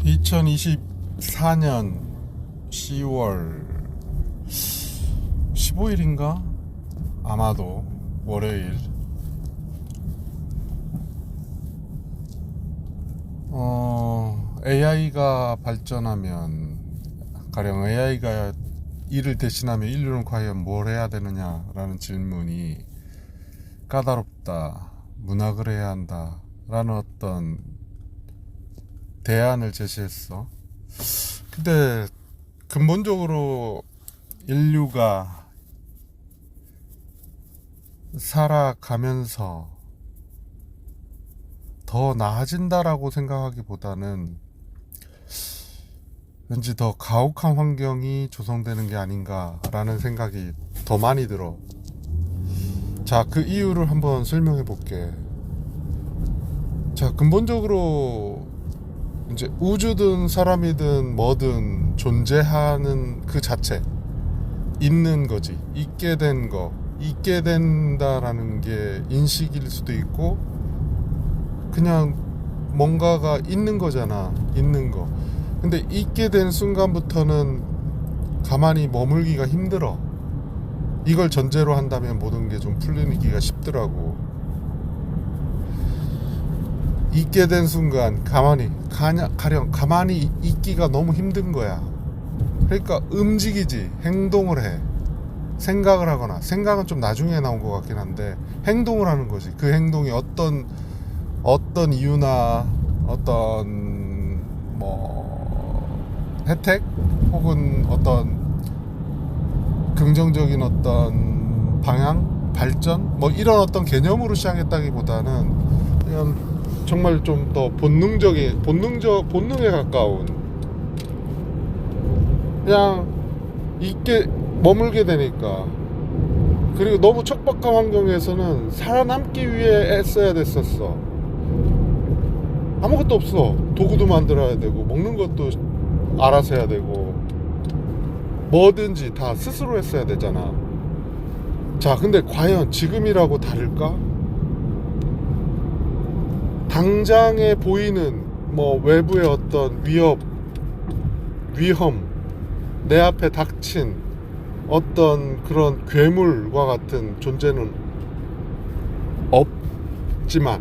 2024년 10월 15일인가? 아마도 월요일. AI가 발전하면, 가령 AI가 일을 대신하면 인류는 과연 뭘 해야 되느냐라는 질문이 까다롭다, 문학을 해야 한다 라는 어떤 대안을 제시했어. 근데 근본적으로 인류가 살아가면서 더 나아진다라고 생각하기보다는 왠지 더 가혹한 환경이 조성되는 게 아닌가라는 생각이 더 많이 들어. 자, 그 이유를 한번 설명해 볼게. 자, 근본적으로 이제 우주든 사람이든 뭐든 존재하는 그 자체, 있는 거지. 있게 된 거, 있게 된다라는 게 인식일 수도 있고, 그냥 뭔가가 있는 거잖아. 있는 거. 근데 있게 된 순간부터는 가만히 머물기가 힘들어. 이걸 전제로 한다면 모든 게 좀 풀리기가 쉽더라고. 있게 된 순간 가령 가만히 있기가 너무 힘든 거야. 그러니까 움직이지, 행동을 해. 생각을 하거나, 생각은 좀 나중에 나온 것 같긴 한데 행동을 하는 거지. 그 행동이 어떤 이유나 어떤 혜택 혹은 어떤 긍정적인 어떤 방향, 발전 이런 어떤 개념으로 시작했다기보다는 그냥 정말 좀 더 본능에 가까운, 그냥 있게 머물게 되니까. 그리고 너무 척박한 환경에서는 살아남기 위해 애써야 됐었어. 아무것도 없어. 도구도 만들어야 되고 먹는 것도 알아서 해야 되고 뭐든지 다 스스로 했어야 되잖아. 자, 근데 과연 지금이라고 다를까? 당장에 보이는 외부의 어떤 위험, 내 앞에 닥친 어떤 그런 괴물과 같은 존재는 없지만,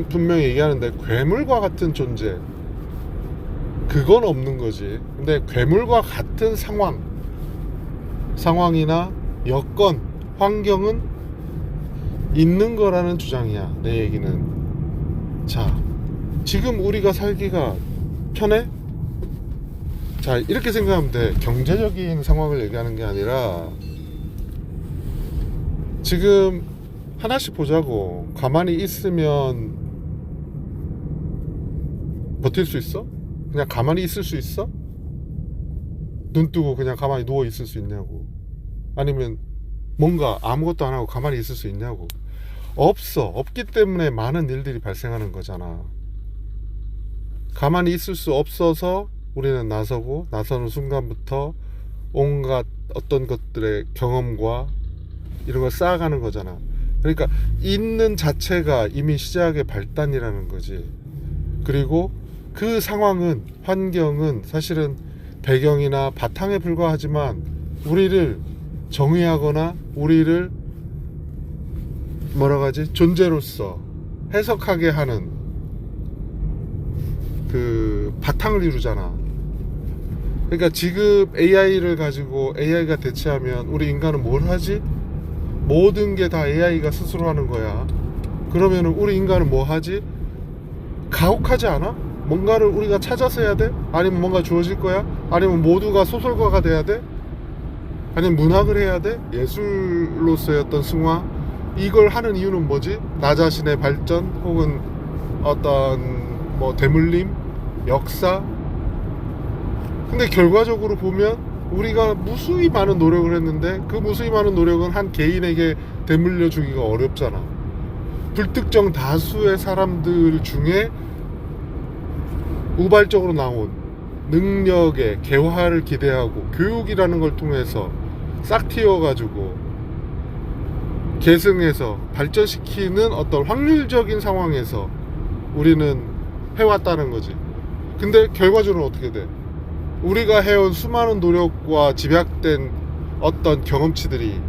분명히 얘기하는데 괴물과 같은 존재, 그건 없는 거지. 근데 괴물과 같은 상황이나 여건, 환경은 있는 거라는 주장이야, 내 얘기는. 자, 지금 우리가 살기가 편해? 자, 이렇게 생각하면 돼. 경제적인 상황을 얘기하는 게 아니라 지금 하나씩 보자고. 가만히 있으면 버틸 수 있어? 그냥 가만히 있을 수 있어? 눈 뜨고 그냥 가만히 누워 있을 수 있냐고. 아니면 뭔가 아무것도 안 하고 가만히 있을 수 있냐고. 없기 때문에 많은 일들이 발생하는 거잖아. 가만히 있을 수 없어서 우리는 나서는 순간부터 온갖 어떤 것들의 경험과 이런 걸 쌓아가는 거잖아. 그러니까 있는 자체가 이미 시작의 발단이라는 거지. 그리고 그 상황은, 환경은 사실은 배경이나 바탕에 불과하지만 우리를 정의하거나 우리를 존재로서 해석하게 하는 그 바탕을 이루잖아. 그러니까 지금 AI를 가지고 AI가 대체하면 우리 인간은 뭘 하지? 모든 게 다 AI가 스스로 하는 거야. 그러면 우리 인간은 뭐 하지? 가혹하지 않아? 뭔가를 우리가 찾아서 해야 돼? 아니면 뭔가 주어질 거야? 아니면 모두가 소설가가 돼야 돼? 아니면 문학을 해야 돼? 예술로서의 어떤 승화? 이걸 하는 이유는 뭐지? 나 자신의 발전 혹은 어떤 대물림, 역사. 근데 결과적으로 보면 우리가 무수히 많은 노력을 했는데 그 무수히 많은 노력은 한 개인에게 되물려 주기가 어렵잖아. 불특정 다수의 사람들 중에 우발적으로 나온 능력의 개화를 기대하고 교육이라는 걸 통해서 싹 틔워가지고 계승해서 발전시키는 어떤 확률적인 상황에서 우리는 해왔다는 거지. 근데 결과적으로 어떻게 돼? 우리가 해온 수많은 노력과 집약된 어떤 경험치들이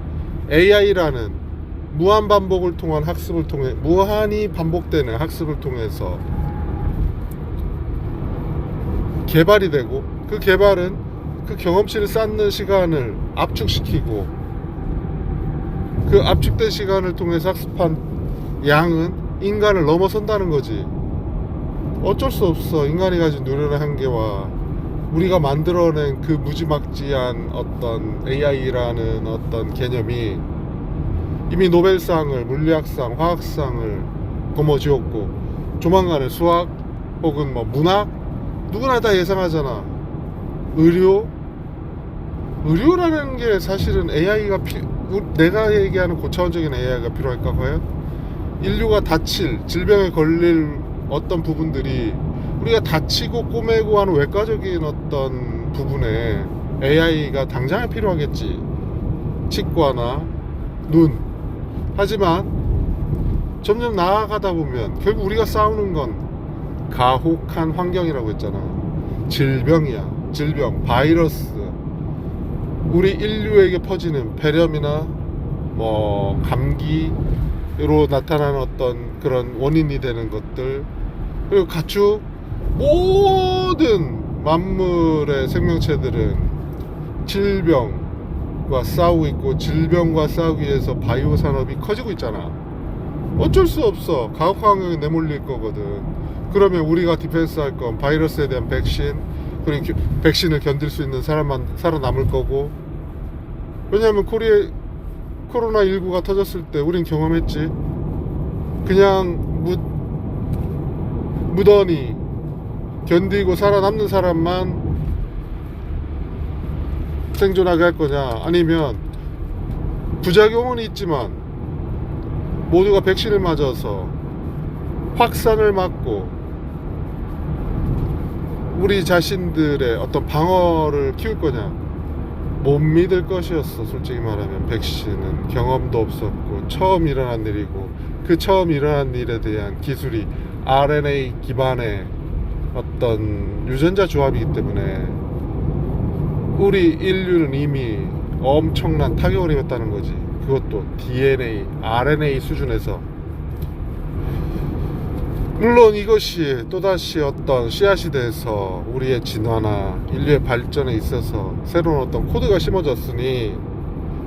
AI라는 무한 반복을 통한 학습을 통해, 무한히 반복되는 학습을 통해서 개발이 되고, 그 개발은 그 경험치를 쌓는 시간을 압축시키고, 그 압축된 시간을 통해서 학습한 양은 인간을 넘어선다는 거지. 어쩔 수 없어. 인간이 가진 노련의 한계와 우리가 만들어낸 그 무지막지한 어떤 AI라는 어떤 개념이 이미 노벨상을, 물리학상, 화학상을 거머쥐었고, 조만간에 수학 혹은 뭐 문학, 누구나 다 예상하잖아. 의료라는 게 사실은 AI가 내가 얘기하는 고차원적인 AI가 필요할까 과연? 인류가 다칠, 질병에 걸릴 어떤 부분들이 우리가 다치고 꼬매고 하는 외과적인 어떤 부분에 AI가 당장에 필요하겠지. 치과나 눈. 하지만 점점 나아가다 보면 결국 우리가 싸우는 건 가혹한 환경이라고 했잖아. 질병이야. 질병, 바이러스. 우리 인류에게 퍼지는 폐렴이나 뭐 감기로 나타나는 어떤 그런 원인이 되는 것들, 그리고 가축, 모든 만물의 생명체들은 질병과 싸우고 있고, 질병과 싸우기 위해서 바이오 산업이 커지고 있잖아. 어쩔 수 없어. 가혹 환경에 내몰릴 거거든. 그러면 우리가 디펜스 할 건 바이러스에 대한 백신, 그리고 백신을 견딜 수 있는 사람만 살아남을 거고. 왜냐하면 코로나19가 터졌을 때 우린 경험했지. 그냥 무던히 견디고 살아남는 사람만 생존하게 할 거냐, 아니면 부작용은 있지만 모두가 백신을 맞아서 확산을 막고 우리 자신들의 어떤 방어를 키울 거냐. 못 믿을 것이었어. 솔직히 말하면 백신은 경험도 없었고 처음 일어난 일이고, 그 처음 일어난 일에 대한 기술이 RNA 기반의 어떤 유전자 조합이기 때문에 우리 인류는 이미 엄청난 타격을 입었다는 거지. 그것도 DNA, RNA 수준에서. 물론 이것이 또다시 어떤 씨앗이 돼서 우리의 진화나 인류의 발전에 있어서 새로운 어떤 코드가 심어졌으니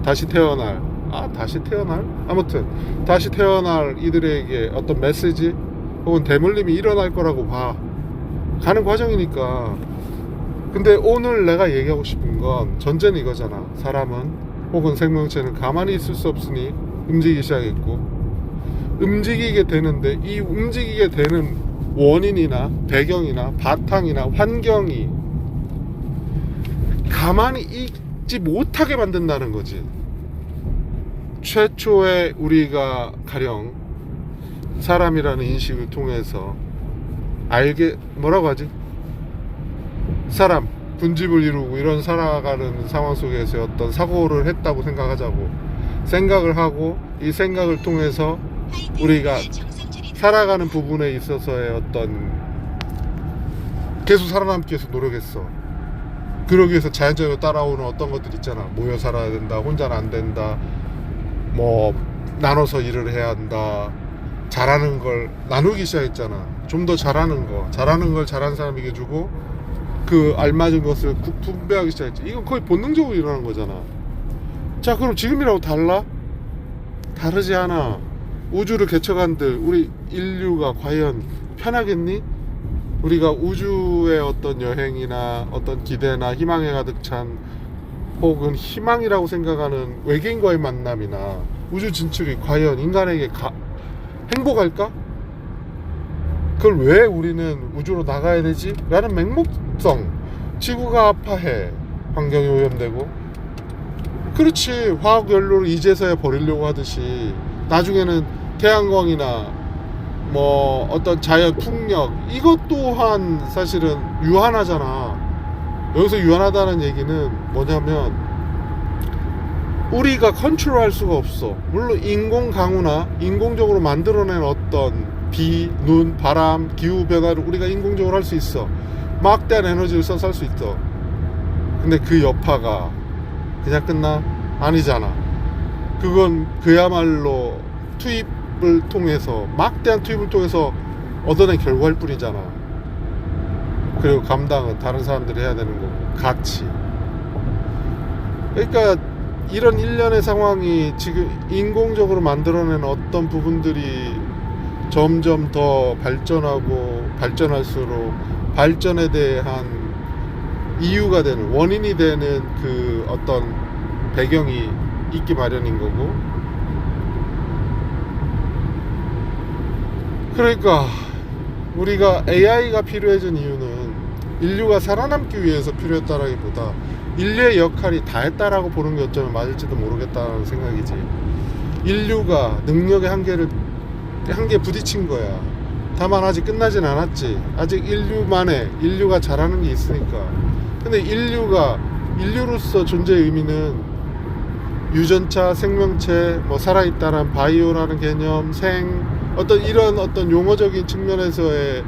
다시 태어날, 아무튼 다시 태어날 이들에게 어떤 메시지 혹은 대물림이 일어날 거라고 봐. 가는 과정이니까. 근데 오늘 내가 얘기하고 싶은 건 전제는 이거잖아. 사람은 혹은 생명체는 가만히 있을 수 없으니 움직이기 시작했고, 움직이게 되는데 이 움직이게 되는 원인이나 배경이나 바탕이나 환경이 가만히 있지 못하게 만든다는 거지. 최초의 우리가 가령 사람이라는 인식을 통해서 뭐라고 하지? 사람, 군집을 이루고 이런 살아가는 상황 속에서 어떤 사고를 했다고 생각을 하고, 이 생각을 통해서 우리가 살아가는 부분에 있어서의 어떤 계속 살아남기 위해서 노력했어. 그러기 위해서 자연적으로 따라오는 어떤 것들 있잖아. 모여 살아야 된다, 혼자는 안 된다, 뭐 나눠서 일을 해야 한다, 잘하는 걸 나누기 시작했잖아. 좀 더 잘하는 걸 잘하는 사람에게 주고, 그 알맞은 것을 분배하기 시작했지. 이건 거의 본능적으로 일어나는 거잖아. 자, 그럼 지금이라고 달라? 다르지 않아. 우주를 개척한들 우리 인류가 과연 편하겠니? 우리가 우주의 어떤 여행이나 어떤 기대나 희망에 가득 찬, 혹은 희망이라고 생각하는 외계인과의 만남이나 우주 진출이 과연 인간에게 행복할까? 그걸 왜 우리는 우주로 나가야 되지? 라는 맹목성. 지구가 아파해. 환경이 오염되고. 그렇지. 화학연료를 이제서야 버리려고 하듯이 나중에는 태양광이나 뭐 어떤 자연 풍력, 이것 또한 사실은 유한하잖아. 여기서 유한하다는 얘기는 뭐냐면 우리가 컨트롤할 수가 없어. 물론 인공 강우나 인공적으로 만들어낸 어떤 비, 눈, 바람, 기후 변화를 우리가 인공적으로 할 수 있어. 막대한 에너지를 써서 할 수 있어. 근데 그 여파가 그냥 끝나? 아니잖아. 그건 그야말로 투입을 통해서, 막대한 투입을 통해서 얻어낸 결과일 뿐이잖아. 그리고 감당은 다른 사람들이 해야 되는 거고, 같이. 그러니까 이런 일련의 상황이 지금 인공적으로 만들어낸 어떤 부분들이 점점 더 발전하고 발전할수록 발전에 대한 이유가 되는, 원인이 되는 그 어떤 배경이 있기 마련인 거고. 그러니까 우리가 AI가 필요해진 이유는 인류가 살아남기 위해서 필요했다라기보다 인류의 역할이 다했다라고 보는 게 어쩌면 맞을지도 모르겠다는 생각이지. 인류가 능력의 한계에 부딪힌 거야. 다만 아직 끝나진 않았지. 아직 인류가 잘하는 게 있으니까. 근데 인류로서 존재의 의미는 유전차, 생명체, 뭐 살아있다란 바이오라는 개념, 이런 어떤 용어적인 측면에서의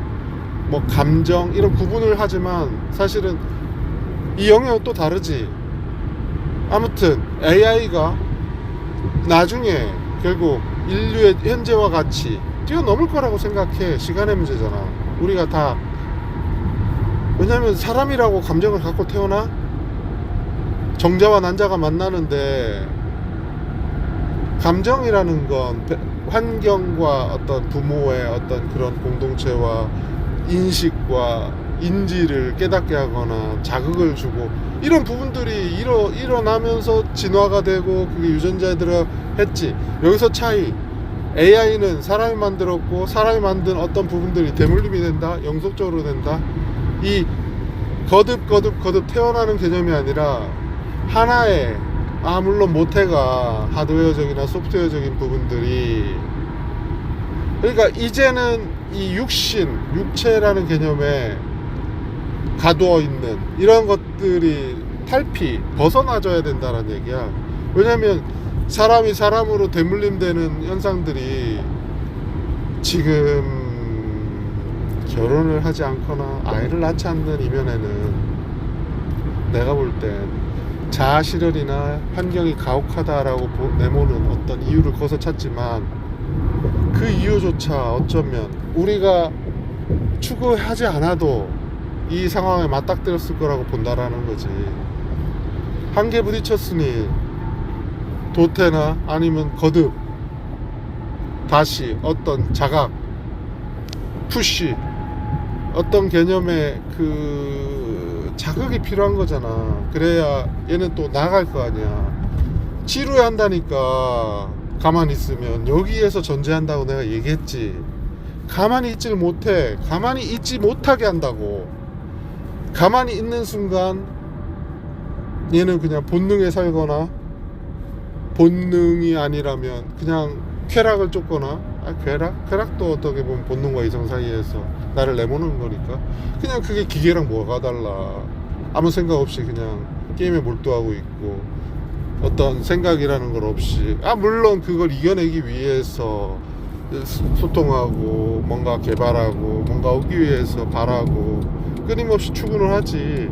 뭐 감정, 이런 구분을 하지만 사실은 이 영역은 또 다르지. 아무튼 AI가 나중에 결국 인류의 현재와 같이 뛰어넘을 거라고 생각해. 시간의 문제잖아. 우리가 다. 왜냐면 사람이라고 감정을 갖고 태어나? 정자와 난자가 만나는데 감정이라는 건 환경과 어떤 부모의 어떤 그런 공동체와 인식과 인지를 깨닫게 하거나 자극을 주고, 이런 부분들이 일어나면서 진화가 되고 그게 유전자에 들어 했지. 여기서 차이. AI는 사람이 만들었고 사람이 만든 어떤 부분들이 대물림이 된다, 영속적으로 된다. 이 거듭 태어나는 개념이 아니라 하나의, 물론 모태가 하드웨어적이나 소프트웨어적인 부분들이, 그러니까 이제는 이 육체라는 개념에 가두어 있는 이런 것들이 벗어나져야 된다는 얘기야. 왜냐면 사람이 사람으로 대물림되는 현상들이 지금 결혼을 하지 않거나 아이를 낳지 않는 이면에는 내가 볼 땐 자아실현이나 환경이 가혹하다라고 내모는 어떤 이유를 거서 찾지만, 그 이유조차 어쩌면 우리가 추구하지 않아도 이 상황에 맞닥뜨렸을 거라고 본다라는 거지. 한계 부딪혔으니 도태나 아니면 거듭 다시 어떤 자각, 푸시, 어떤 개념의 그 자극이 필요한 거잖아. 그래야 얘는 또 나갈 거 아니야. 치료해야 한다니까. 가만히 있으면 여기에서 전제한다고 내가 얘기했지. 가만히 있질 못해. 가만히 있지 못하게 한다고. 가만히 있는 순간 얘는 그냥 본능에 살거나, 본능이 아니라면 그냥 쾌락을 쫓거나, 쾌락도 어떻게 보면 본능과 이성 사이에서 나를 내모는 거니까 그냥 그게 기계랑 뭐가 달라. 아무 생각 없이 그냥 게임에 몰두하고 있고 어떤 생각이라는 걸 없이, 물론 그걸 이겨내기 위해서 소통하고 뭔가 개발하고 뭔가 얻기 위해서 바라고 끊임없이 추구를 하지.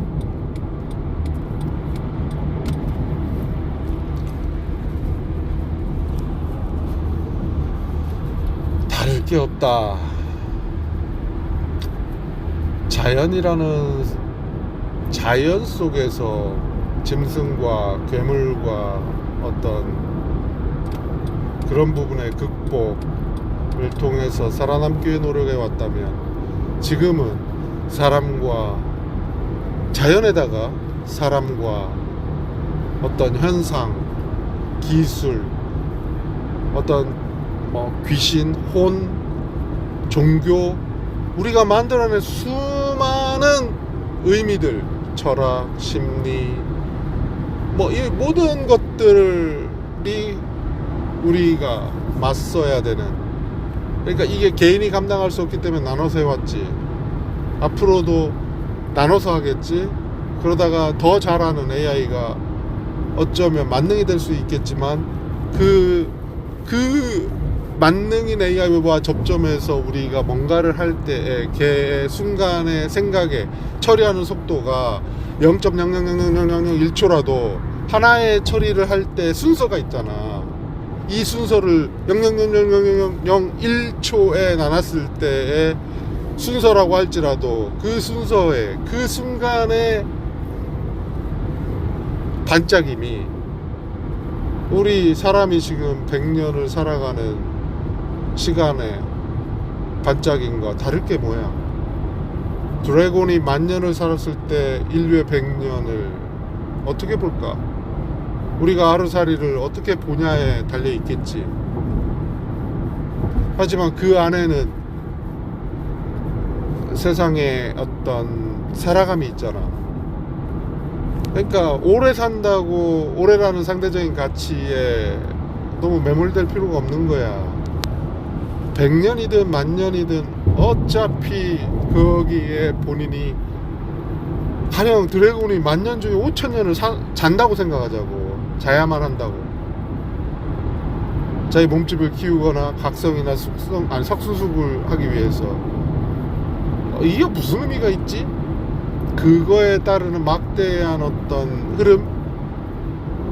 다를 게 없다. 자연 속에서 짐승과 괴물과 어떤 그런 부분의 극복을 통해서 살아남기 위해 노력해 왔다면, 지금은 자연에다가 사람과 어떤 현상, 기술, 어떤 귀신, 혼, 종교, 우리가 만들어낸 수많은 의미들, 철학, 심리, 이 모든 것들이 우리가 맞서야 되는, 그러니까 이게 개인이 감당할 수 없기 때문에 나눠서 해왔지. 앞으로도 나눠서 하겠지. 그러다가 더 잘하는 AI가 어쩌면 만능이 될 수 있겠지만 그 만능인 AI와 접점해서 우리가 뭔가를 할 때의 걔의 순간의 생각에 처리하는 속도가 0.0000001초라도 하나의 처리를 할 때 순서가 있잖아. 이 순서를 0.0000001초에 나눴을 때의 순서라고 할지라도 그 순서에 그 순간의 반짝임이 우리 사람이 지금 100년을 살아가는 시간의 반짝임과 다를 게 뭐야. 드래곤이 10,000년을 살았을 때 인류의 100년을 어떻게 볼까? 우리가 하루살이를 어떻게 보냐에 달려 있겠지. 하지만 그 안에는 세상에 어떤 살아감이 있잖아. 그러니까 오래 산다고 오래라는 상대적인 가치에 너무 매몰될 필요가 없는 거야. 100년이든 10,000년이든 어차피 거기에 본인이 가령 드래곤이 10,000년 중에 5,000년을 잔다고 생각하자고. 자야만 한다고. 자기 몸집을 키우거나 각성이나 석수습을 하기 위해서. 이게 무슨 의미가 있지? 그거에 따르는 막대한 어떤 흐름?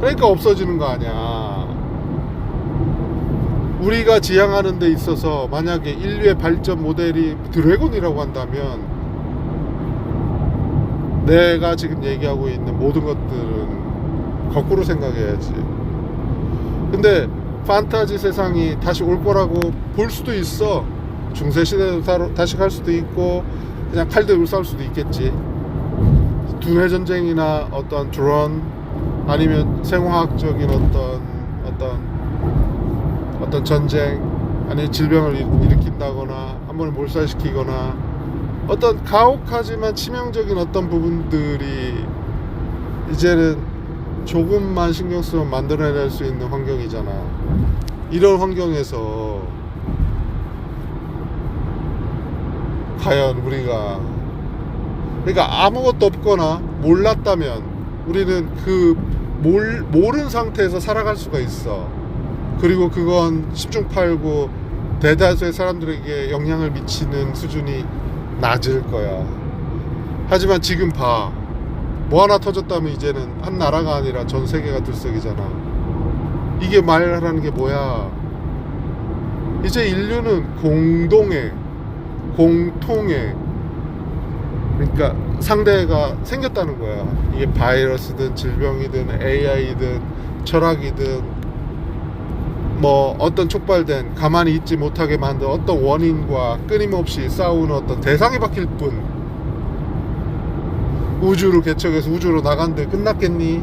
그러니까 없어지는 거 아니야. 우리가 지향하는 데 있어서 만약에 인류의 발전 모델이 드래곤이라고 한다면 내가 지금 얘기하고 있는 모든 것들은 거꾸로 생각해야지. 근데 판타지 세상이 다시 올 거라고 볼 수도 있어. 중세시대도 다시 갈 수도 있고 그냥 칼 들고 싸울 수도 있겠지. 두뇌 전쟁이나 어떤 드론 아니면 생화학적인 어떤 전쟁 아니면 질병을 일으킨다거나 한 번에 몰살시키거나 어떤 가혹하지만 치명적인 어떤 부분들이 이제는 조금만 신경 쓰면 만들어낼 수 있는 환경이잖아. 이런 환경에서 과연 우리가 그러니까 아무것도 없거나 몰랐다면 우리는 그 모른 상태에서 살아갈 수가 있어. 그리고 그건 10중 8구 대다수의 사람들에게 영향을 미치는 수준이 낮을 거야. 하지만 지금 봐. 뭐 하나 터졌다면 이제는 한 나라가 아니라 전 세계가 들썩이잖아. 이게 말하는 게 뭐야? 이제 인류는 공통의 그러니까 상대가 생겼다는 거야. 이게 바이러스든 질병이든 AI든 철학이든 뭐 어떤 촉발된 가만히 있지 못하게 만든 어떤 원인과 끊임없이 싸우는 어떤 대상이 바뀔 뿐. 우주를 개척해서 우주로 나간데 끝났겠니?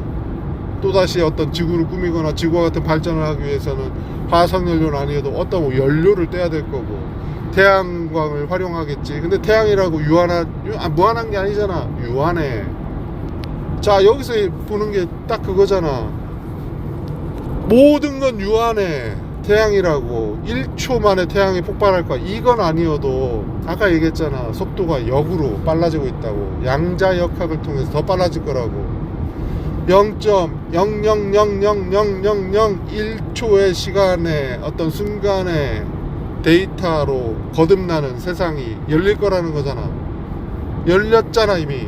또다시 어떤 지구를 꾸미거나 지구와 같은 발전을 하기 위해서는 화석연료는 아니어도 어떤 뭐 연료를 떼야 될 거고 태양광을 활용하겠지. 근데 태양이라고 무한한 게 아니잖아. 유한해. 자, 여기서 보는 게 딱 그거잖아. 모든 건 유한해. 태양이라고 1초 만에 태양이 폭발할 거야. 이건 아니어도 아까 얘기했잖아. 속도가 역으로 빨라지고 있다고. 양자역학을 통해서 더 빨라질 거라고. 0.0000001초의 시간에 어떤 순간에 데이터로 거듭나는 세상이 열릴 거라는 거잖아. 열렸잖아 이미.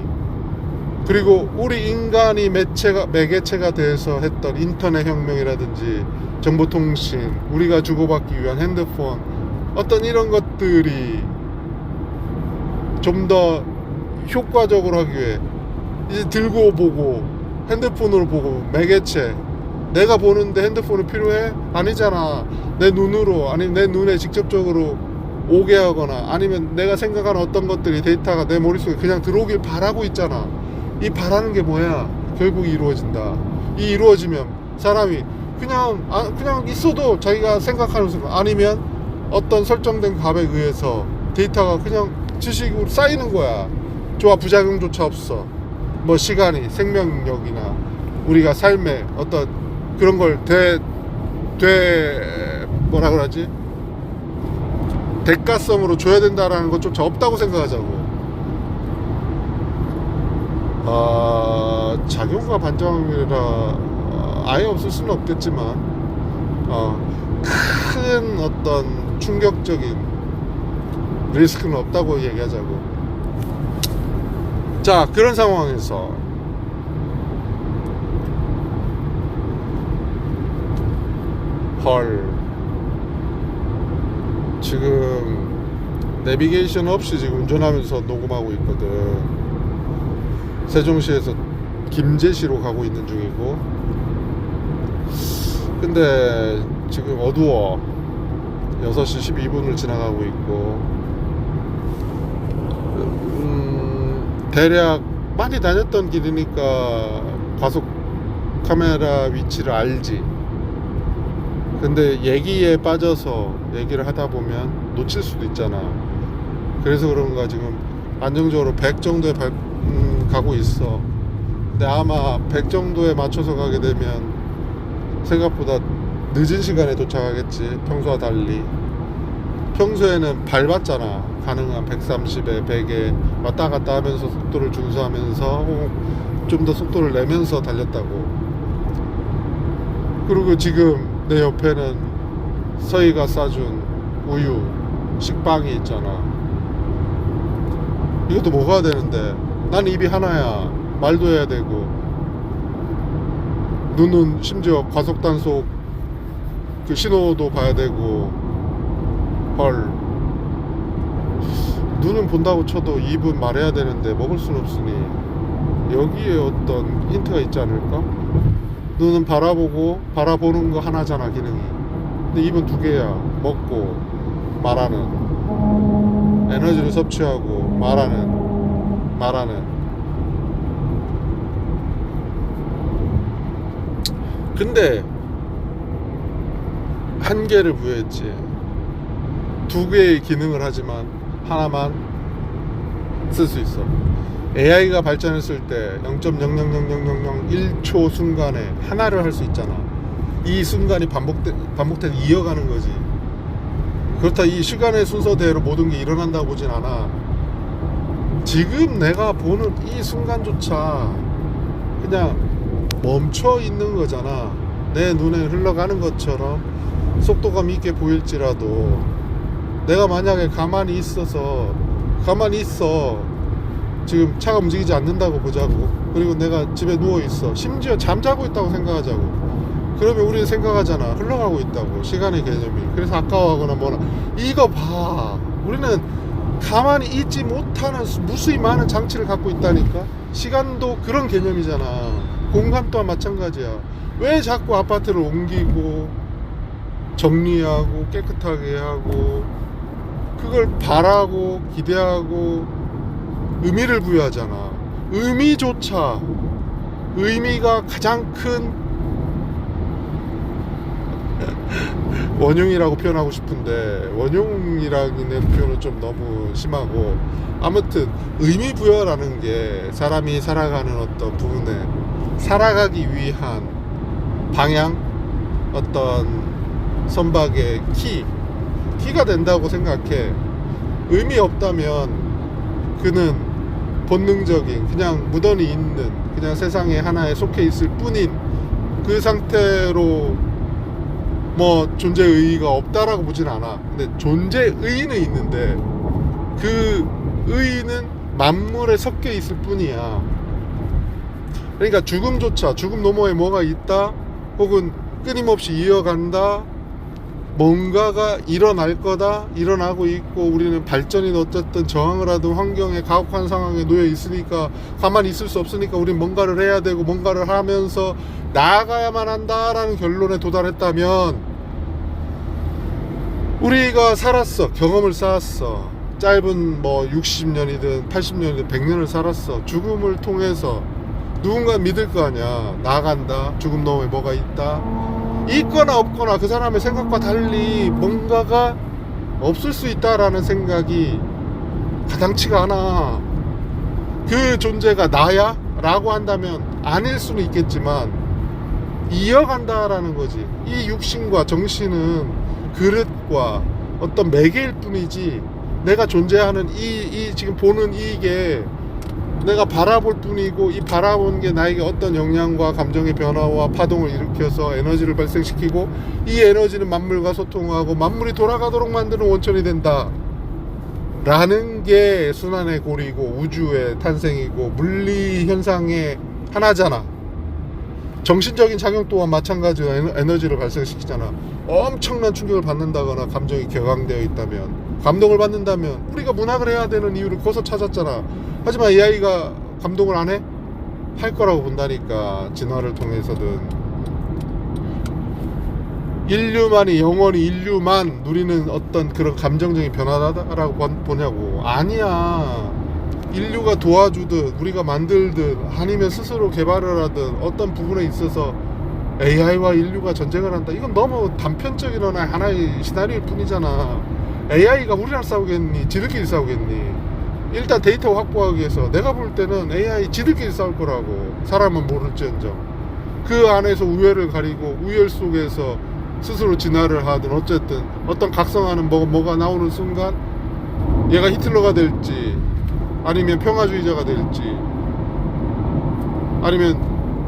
그리고 우리 인간이 매개체가 돼서 했던 인터넷 혁명이라든지 정보통신, 우리가 주고받기 위한 핸드폰, 어떤 이런 것들이 좀 더 효과적으로 하기 위해 이제 들고 보고 핸드폰으로 보고 매개체, 내가 보는데 핸드폰이 필요해? 아니잖아. 내 눈으로 아니면 내 눈에 직접적으로 오게 하거나 아니면 내가 생각하는 어떤 것들이 데이터가 내 머릿속에 그냥 들어오길 바라고 있잖아. 이 바라는 게 뭐야? 결국 이루어진다. 이 이루어지면 사람이 그냥 있어도 자기가 생각하는 순간 아니면 어떤 설정된 값에 의해서 데이터가 그냥 지식으로 쌓이는 거야. 좋아, 부작용조차 없어. 뭐 시간이, 생명력이나 우리가 삶의 어떤 그런 걸 뭐라 그러지? 대가성으로 줘야 된다라는 것조차 없다고 생각하자고. 작용과 반작용이라 아예 없을 수는 없겠지만 큰 큰 어떤 충격적인 리스크는 없다고 얘기하자고. 자, 그런 상황에서 헐, 지금 내비게이션 없이 지금 운전하면서 녹음하고 있거든. 세종시에서 김제시로 가고 있는 중이고, 근데 지금 어두워. 6시 12분을 지나가고 있고, 대략 많이 다녔던 길이니까 과속 카메라 위치를 알지. 근데 얘기에 빠져서 얘기를 하다 보면 놓칠 수도 있잖아. 그래서 그런가 지금 안정적으로 100 정도에 가고 있어. 근데 아마 100 정도에 맞춰서 가게 되면 생각보다 늦은 시간에 도착하겠지. 평소와 달리. 평소에는 밟았잖아. 가능한 130에 100에 왔다 갔다 하면서 속도를 준수하면서 좀 더 속도를 내면서 달렸다고. 그리고 지금 내 옆에는 서희가 싸준 우유 식빵이 있잖아. 이것도 먹어야 되는데 난 입이 하나야. 말도 해야 되고, 눈은 심지어 과속단속 그 신호도 봐야 되고. 헐, 눈은 본다고 쳐도 입은 말해야 되는데 먹을 순 없으니 여기에 어떤 힌트가 있지 않을까? 눈은 바라보고 바라보는 거 하나잖아, 기능이. 근데 입은 두 개야. 먹고 말하는, 에너지를 섭취하고 말하는. 근데 한 개를 부여했지. 두 개의 기능을 하지만 하나만 쓸 수 있어. AI가 발전했을 때 0.0000001초 순간에 하나를 할 수 있잖아. 이 순간이 반복돼서 이어가는 거지. 그렇다 이 시간의 순서대로 모든 게 일어난다고 보진 않아. 지금 내가 보는 이 순간조차 그냥 멈춰 있는 거잖아. 내 눈에 흘러가는 것처럼 속도감 있게 보일지라도 내가 만약에 가만히 있어 지금 차가 움직이지 않는다고 보자고. 그리고 내가 집에 누워있어. 심지어 잠자고 있다고 생각하자고. 그러면 우리는 생각하잖아. 흘러가고 있다고. 시간의 개념이. 그래서 아까워하거나 뭐나. 이거 봐. 우리는 가만히 있지 못하는 무수히 많은 장치를 갖고 있다니까. 시간도 그런 개념이잖아. 공간 또한 마찬가지야. 왜 자꾸 아파트를 옮기고 정리하고 깨끗하게 하고 그걸 바라고 기대하고 의미를 부여하잖아. 의미조차, 의미가 가장 큰 원흉이라고 표현하고 싶은데, 원흉이라는 표현은 좀 너무 심하고, 아무튼 의미 부여라는 게 사람이 살아가는 어떤 부분에 살아가기 위한 방향, 어떤 선박의 키가 된다고 생각해. 의미 없다면 그는 본능적인, 그냥 무던히 있는, 그냥 세상에 하나에 속해 있을 뿐인 그 상태로 뭐 존재 의의가 없다라고 보진 않아. 근데 존재 의의는 있는데 그 의의는 만물에 섞여 있을 뿐이야. 그러니까 죽음조차, 죽음 너머에 뭐가 있다, 혹은 끊임없이 이어간다, 뭔가가 일어날 거다, 일어나고 있고, 우리는 발전이 어쨌든 저항을 하든 환경에 가혹한 상황에 놓여 있으니까 가만히 있을 수 없으니까 우린 뭔가를 해야 되고 뭔가를 하면서 나아가야만 한다라는 결론에 도달했다면, 우리가 살았어. 경험을 쌓았어. 짧은 뭐 60년이든 80년이든 100년을 살았어. 죽음을 통해서 누군가 믿을 거 아니야. 나아간다. 죽음 너머에 뭐가 있다. 있거나 없거나 그 사람의 생각과 달리 뭔가가 없을 수 있다라는 생각이 가당치가 않아. 그 존재가 나야? 라고 한다면 아닐 수는 있겠지만 이어간다라는 거지. 이 육신과 정신은 그릇과 어떤 매개일 뿐이지, 내가 존재하는 이 지금 보는 이게 내가 바라볼 뿐이고, 이 바라보는 게 나에게 어떤 영향과 감정의 변화와 파동을 일으켜서 에너지를 발생시키고, 이 에너지는 만물과 소통하고 만물이 돌아가도록 만드는 원천이 된다 라는 게 순환의 고리고 우주의 탄생이고 물리 현상의 하나잖아. 정신적인 작용 또한 마찬가지로 에너지를 발생시키잖아. 엄청난 충격을 받는다거나 감정이 격앙되어 있다면, 감동을 받는다면 우리가 문학을 해야 되는 이유를 거기서 찾았잖아. 하지만 AI가 감동을 안 해? 할 거라고 본다니까. 진화를 통해서든 인류만이 영원히 인류만 누리는 어떤 그런 감정적인 변화다라고 보냐고. 아니야. 인류가 도와주든 우리가 만들든 아니면 스스로 개발을 하든 어떤 부분에 있어서 AI와 인류가 전쟁을 한다, 이건 너무 단편적인 하나의 시나리오일 뿐이잖아. AI가 우리랑 싸우겠니? 지들끼리 싸우겠니? 일단 데이터 확보하기 위해서 내가 볼 때는 AI 지들끼리 싸울 거라고. 사람은 모를지언정 그 안에서 우열을 가리고 우열 속에서 스스로 진화를 하든 어쨌든 어떤 각성하는 뭐가 나오는 순간 얘가 히틀러가 될지 아니면 평화주의자가 될지 아니면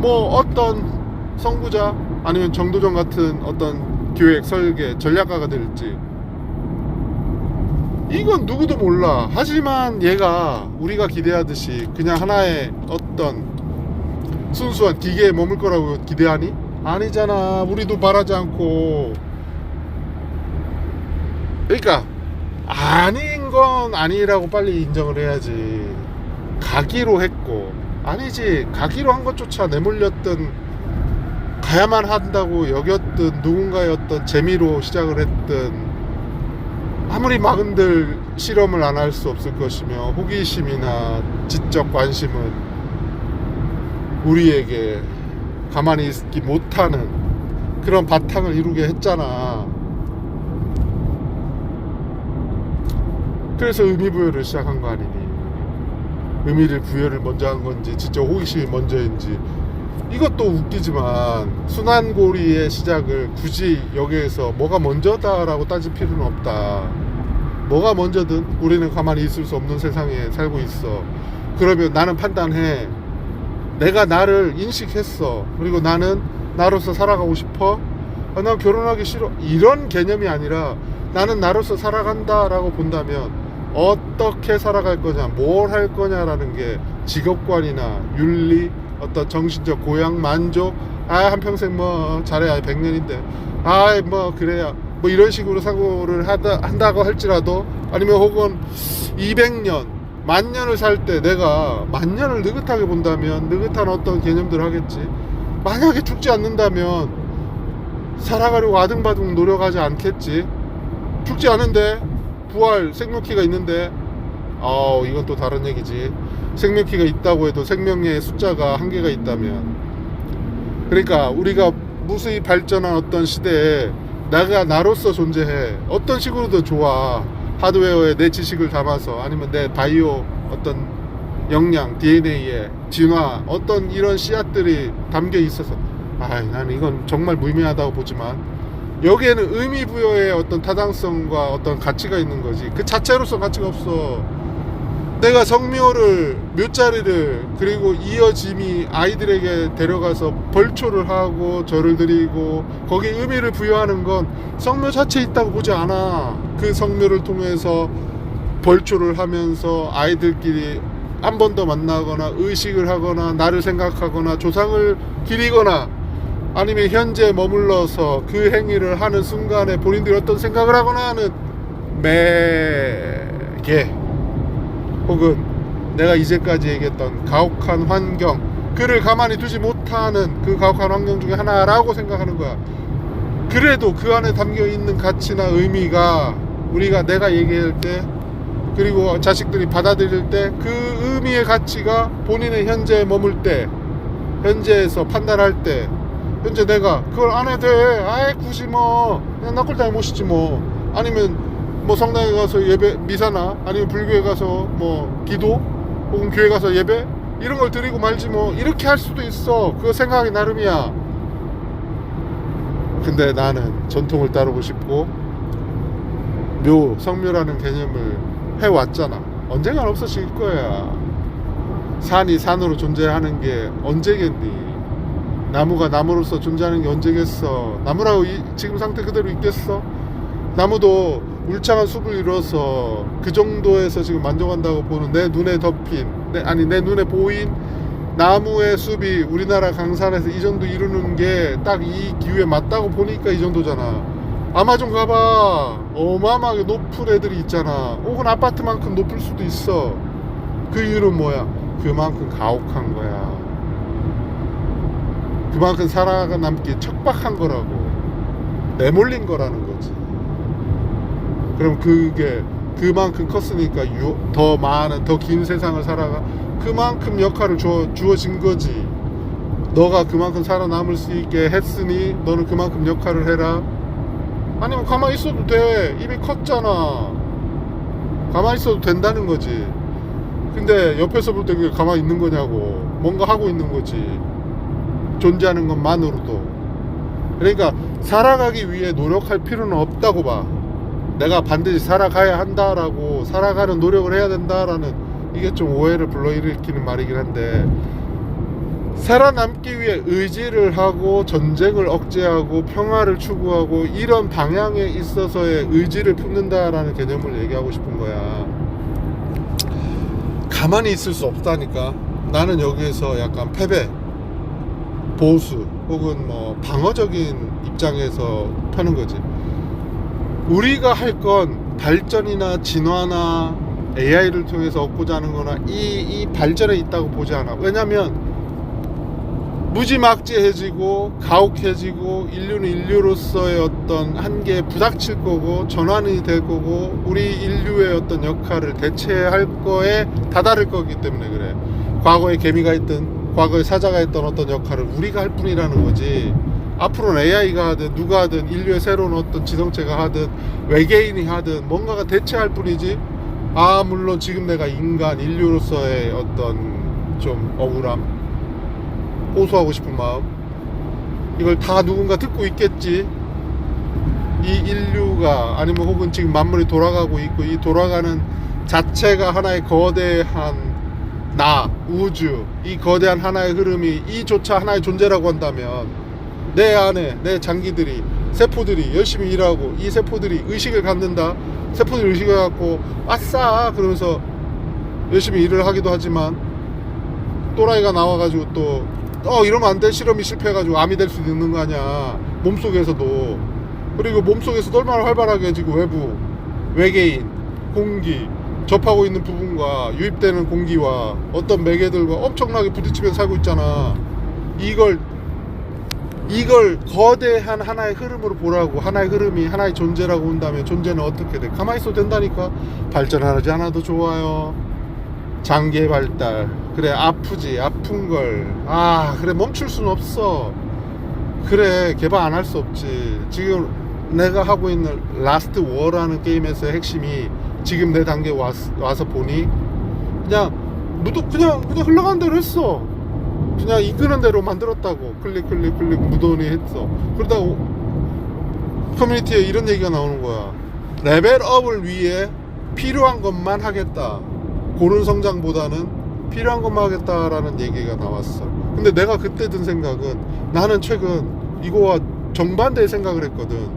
뭐 어떤 선구자 아니면 정도전 같은 어떤 기획 설계 전략가가 될지, 이건 누구도 몰라. 하지만 얘가 우리가 기대하듯이 그냥 하나의 어떤 순수한 기계에 머물 거라고 기대하니? 아니잖아. 우리도 바라지 않고. 그러니까 아닌 건 아니라고 빨리 인정을 해야지. 가기로 했고, 아니지, 가기로 한 것조차 내몰렸던, 가야만 한다고 여겼던 누군가의 어떤 재미로 시작을 했던, 아무리 막은들 실험을 안 할 수 없을 것이며 호기심이나 지적 관심은 우리에게 가만히 있기 못하는 그런 바탕을 이루게 했잖아. 그래서 의미부여를 시작한 거 아니니? 의미를 부여를 먼저 한 건지 진짜 호기심이 먼저인지, 이것도 웃기지만 순환고리의 시작을 굳이 여기에서 뭐가 먼저다라고 따질 필요는 없다. 뭐가 먼저든 우리는 가만히 있을 수 없는 세상에 살고 있어. 그러면 나는 판단해. 내가 나를 인식했어. 그리고 나는 나로서 살아가고 싶어. 난 결혼하기 싫어. 이런 개념이 아니라 나는 나로서 살아간다 라고 본다면 어떻게 살아갈 거냐, 뭘 할 거냐라는 게 직업관이나 윤리, 어떤 정신적 고양 만족, 한평생 뭐 잘해야 100년인데 뭐 그래야 뭐 이런 식으로 사고를 한다고 할지라도, 아니면 혹은 200년 만년을 살 때 내가 만년을 느긋하게 본다면 느긋한 어떤 개념들을 하겠지. 만약에 죽지 않는다면 살아가려고 아등바등 노력하지 않겠지. 죽지 않은데 부활 생명키가 있는데 이건 또 다른 얘기지. 생명키가 있다고 해도 생명의 숫자가 한계가 있다면, 그러니까 우리가 무수히 발전한 어떤 시대에 내가 나로서 존재해. 어떤 식으로든 좋아. 하드웨어에 내 지식을 담아서, 아니면 내 바이오 어떤 역량, DNA에 진화, 어떤 이런 씨앗들이 담겨 있어서 나는 이건 정말 무의미하다고 보지만, 여기에는 의미 부여의 어떤 타당성과 어떤 가치가 있는 거지. 그 자체로서 가치가 없어. 내가 성묘를, 묘자리를, 그리고 이어짐이 아이들에게 데려가서 벌초를 하고 절을 드리고 거기에 의미를 부여하는 건 성묘 자체에 있다고 보지 않아. 그 성묘를 통해서 벌초를 하면서 아이들끼리 한 번 더 만나거나 의식을 하거나 나를 생각하거나 조상을 기리거나 아니면 현재에 머물러서 그 행위를 하는 순간에 본인들이 어떤 생각을 하거나 하는 매개, 혹은 내가 이제까지 얘기했던 가혹한 환경, 그를 가만히 두지 못하는 그 가혹한 환경 중에 하나라고 생각하는 거야. 그래도 그 안에 담겨있는 가치나 의미가 우리가 내가 얘기할 때, 그리고 자식들이 받아들일 때 그 의미의 가치가 본인의 현재에 머물 때, 현재에서 판단할 때, 현재 내가 그걸 안 해도 돼. 굳이 뭐 그냥 납골당해 모시지 뭐. 아니면 뭐 성당에 가서 예배, 미사나 아니면 불교에 가서 뭐 기도, 혹은 교회 가서 예배 이런 걸 드리고 말지 뭐. 이렇게 할 수도 있어. 그거 생각이 나름이야. 근데 나는 전통을 따르고 싶고 성묘라는 개념을 해왔잖아. 언젠간 없어질 거야. 산이 산으로 존재하는 게 언제겠니? 나무가 나무로서 존재하는 게 언제겠어? 나무라고 지금 상태 그대로 있겠어? 나무도 울창한 숲을 이뤄서 그 정도에서 지금 만족한다고 보는 내 눈에 덮인 내 눈에 보인 나무의 숲이 우리나라 강산에서 이 정도 이루는 게 딱 이 기후에 맞다고 보니까 이 정도잖아. 아마존 가봐. 어마어마하게 높은 애들이 있잖아. 혹은 아파트만큼 높을 수도 있어. 그 이유는 뭐야? 그만큼 가혹한 거야. 그만큼 살아남기 척박한 거라고. 내몰린 거라는 거지. 그럼 그게 그만큼 컸으니까 더 많은 더 긴 세상을 살아가 그만큼 역할을 주어진 거지. 너가 그만큼 살아남을 수 있게 했으니 너는 그만큼 역할을 해라. 아니면 가만히 있어도 돼. 이미 컸잖아. 가만히 있어도 된다는 거지. 근데 옆에서 볼 때 그게 가만히 있는 거냐고. 뭔가 하고 있는 거지. 존재하는 것만으로도. 그러니까 살아가기 위해 노력할 필요는 없다고 봐. 내가 반드시 살아가야 한다라고 살아가는 노력을 해야 된다라는 이게 좀 오해를 불러일으키는 말이긴 한데, 살아남기 위해 의지를 하고 전쟁을 억제하고 평화를 추구하고 이런 방향에 있어서의 의지를 품는다라는 개념을 얘기하고 싶은 거야. 가만히 있을 수 없다니까. 나는 여기에서 약간 패배, 보수 혹은 뭐 방어적인 입장에서 펴는 거지. 우리가 할 건 발전이나 진화나 AI를 통해서 얻고자 하는 거나 이 발전에 있다고 보지 않아. 왜냐면 무지막지해지고 가혹해지고 인류는 인류로서의 어떤 한계에 부닥칠 거고 전환이 될 거고 우리 인류의 어떤 역할을 대체할 거에 다다를 거기 때문에 그래. 과거에 개미가 했던, 과거에 사자가 했던 어떤 역할을 우리가 할 뿐이라는 거지. 앞으로는 AI가 하든 누가 하든 인류의 새로운 어떤 지성체가 하든 외계인이 하든 뭔가가 대체할 뿐이지. 물론 지금 내가 인간 인류로서의 어떤 좀 억울함, 호소하고 싶은 마음, 이걸 다 누군가 듣고 있겠지. 이 인류가 아니면 혹은 지금 만물이 돌아가고 있고 이 돌아가는 자체가 하나의 거대한 우주, 이 거대한 하나의 흐름이 이조차 하나의 존재라고 한다면 내 안에 내 장기들이, 세포들이 열심히 일하고 이 세포들이 의식을 갖는다. 세포들이 의식을 갖고 아싸 그러면서 열심히 일을 하기도 하지만 또라이가 나와가지고 또 이러면 안 돼. 실험이 실패해가지고 암이 될 수도 있는 거 아니야. 몸속에서도. 그리고 몸속에서도 얼마나 활발하게 지금 외부, 외계인, 공기, 접하고 있는 부분과 유입되는 공기와 어떤 매개들과 엄청나게 부딪히면서 살고 있잖아. 이걸 거대한 하나의 흐름으로 보라고. 하나의 흐름이 하나의 존재라고 본다면 존재는 어떻게 돼? 가만히 있어도 된다니까. 발전하지 않아도 좋아요. 장기의 발달. 그래, 아프지. 아픈걸 그래, 멈출 수는 없어. 그래, 개발 안 할 수 없지. 지금 내가 하고 있는 라스트 워라는 게임에서의 핵심이 지금 내 단계에 와서 보니 그냥 흘러가는 대로 했어. 그냥 이끄는 대로 만들었다고. 클릭 무던히 했어. 그러다가 커뮤니티에 이런 얘기가 나오는 거야. 레벨업을 위해 필요한 것만 하겠다. 고른 성장보다는 필요한 것만 하겠다라는 얘기가 나왔어. 근데 내가 그때 든 생각은, 나는 최근 이거와 정반대의 생각을 했거든.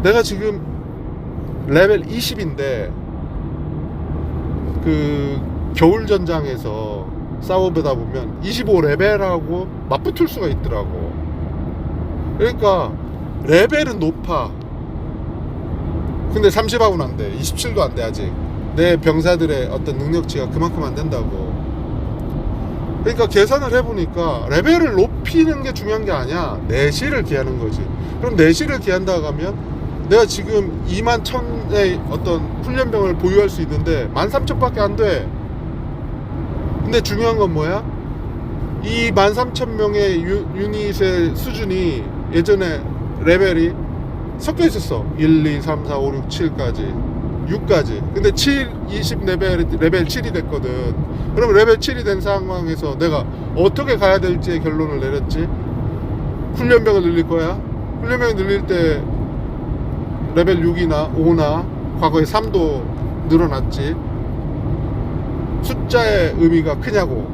내가 지금 레벨 20인데 그 겨울전장에서 싸워보다 보면 25레벨하고 맞붙을 수가 있더라고. 그러니까 레벨은 높아. 근데 30하고는 안 돼. 27도 안 돼 아직. 내 병사들의 어떤 능력치가 그만큼 안 된다고. 그러니까 계산을 해보니까 레벨을 높이는 게 중요한 게 아니야. 내실을 기하는 거지. 그럼 내실을 기한다고 하면 내가 지금 21,000의 어떤 훈련병을 보유할 수 있는데 13,000밖에 안 돼. 근데 중요한 건 뭐야? 이 13,000명의 유닛의 수준이 예전에 레벨이 섞여 있었어. 1, 2, 3, 4, 5, 6, 7까지 6까지. 근데 20 레벨 7이 됐거든. 그럼 레벨 7이 된 상황에서 내가 어떻게 가야 될지의 결론을 내렸지. 훈련병을 늘릴 거야. 훈련병을 늘릴 때 레벨 6이나 5나 과거에 3도 늘어났지. 숫자의 의미가 크냐고.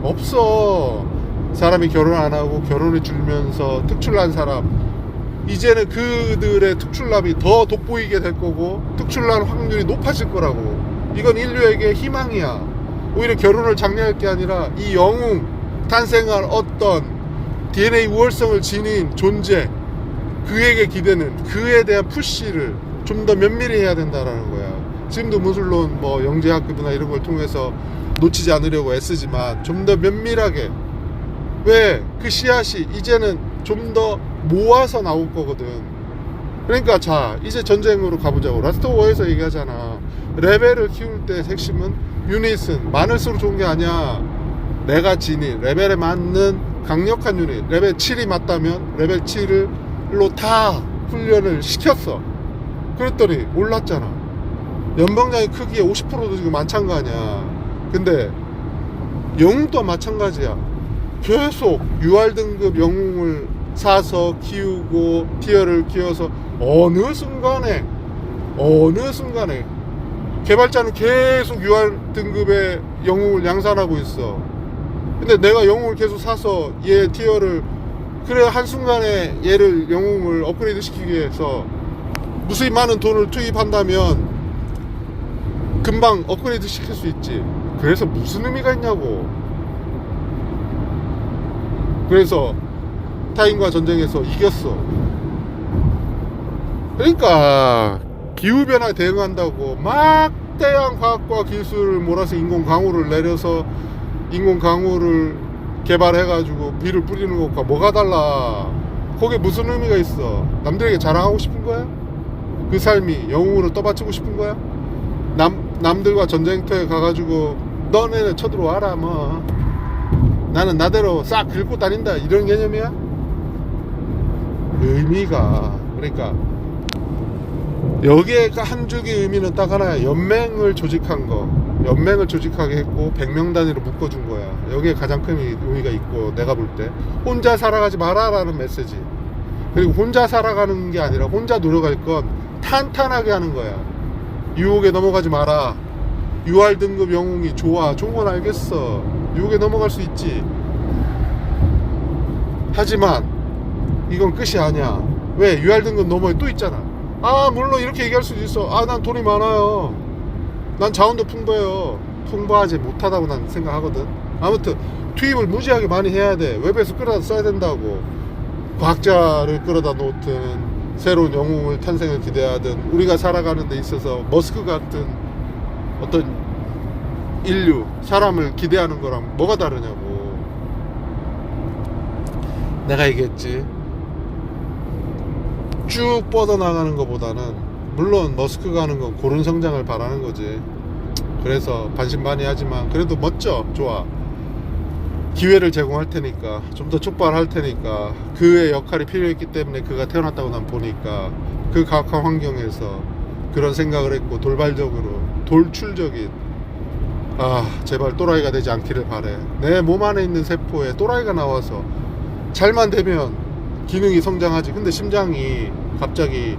없어. 사람이 결혼 안 하고 결혼에 줄면서 특출난 사람, 이제는 그들의 특출남이 더 돋보이게 될 거고 특출난 확률이 높아질 거라고. 이건 인류에게 희망이야. 오히려 결혼을 장려할 게 아니라 이 영웅 탄생할 어떤 DNA 우월성을 지닌 존재, 그에게 기대는, 그에 대한 푸시를 좀 더 면밀히 해야 된다라는 거야. 지금도 물론 뭐 영재학급이나 이런 걸 통해서 놓치지 않으려고 애쓰지만 좀 더 면밀하게. 왜? 그 씨앗이 이제는 좀 더 모아서 나올 거거든. 그러니까 자, 이제 전쟁으로 가보자고. 라스트 워에서 얘기하잖아. 레벨을 키울 때 핵심은 유닛은 많을수록 좋은 게 아니야. 내가 지닌 레벨에 맞는 강력한 유닛, 레벨 7이 맞다면 레벨 7로 다 훈련을 시켰어. 그랬더니 올랐잖아. 연방장의 크기의 50%도 지금 많찬 거 아니야. 근데 영웅도 마찬가지야. 계속 UR 등급 영웅을 사서 키우고 티어를 키워서 어느 순간에 개발자는 계속 UR 등급의 영웅을 양산하고 있어. 근데 내가 영웅을 계속 사서 얘 티어를, 그래 한순간에 얘를 영웅을 업그레이드 시키기 위해서 무수히 많은 돈을 투입한다면 금방 업그레이드 시킬 수 있지. 그래서 무슨 의미가 있냐고. 그래서 타인과 전쟁에서 이겼어. 그러니까 기후변화에 대응한다고 막대한 과학과 기술을 몰아서 인공강우를 내려서 인공강우를 개발해가지고 비를 뿌리는 것과 뭐가 달라. 거기에 무슨 의미가 있어. 남들에게 자랑하고 싶은 거야? 그 삶이 영웅으로 떠받치고 싶은 거야? 남들과 전쟁터에 가가지고 너네는 쳐들어와라 뭐, 나는 나대로 싹 긁고 다닌다, 이런 개념이야? 의미가, 그러니까 여기에가 한 줄기 의미는 딱 하나야. 연맹을 조직한 거. 연맹을 조직하게 했고 100명 단위로 묶어준 거야. 여기에 가장 큰 의미가 있고, 내가 볼 때 혼자 살아가지 마라 라는 메시지. 그리고 혼자 살아가는 게 아니라 혼자 노력할 건 탄탄하게 하는 거야. 유혹에 넘어가지 마라. UR 등급 영웅이 좋아, 좋은 건 알겠어. 유혹에 넘어갈 수 있지. 하지만 이건 끝이 아니야. 왜? UR 등급 너머에 또 있잖아. 아, 물론 이렇게 얘기할 수도 있어. 아, 난 돈이 많아요, 난 자원도 풍부해요. 풍부하지 못하다고 난 생각하거든. 아무튼 투입을 무지하게 많이 해야 돼. 웹에서 끌어다 써야 된다고. 과학자를 끌어다 놓든 새로운 영웅을 탄생을 기대하든, 우리가 살아가는 데 있어서 머스크 같은 어떤 인류, 사람을 기대하는 거랑 뭐가 다르냐고. 내가 얘기했지. 쭉 뻗어나가는 것보다는, 물론 머스크가 하는 건 고른 성장을 바라는 거지. 그래서 반신반의하지만 그래도 멋져, 좋아. 기회를 제공할 테니까, 좀 더 촉발할 테니까, 그의 역할이 필요했기 때문에 그가 태어났다고 난 보니까, 그 가혹한 환경에서 그런 생각을 했고, 돌발적으로 돌출적인, 아, 제발 또라이가 되지 않기를 바래. 내 몸 안에 있는 세포에 또라이가 나와서 잘만 되면 기능이 성장하지. 근데 심장이 갑자기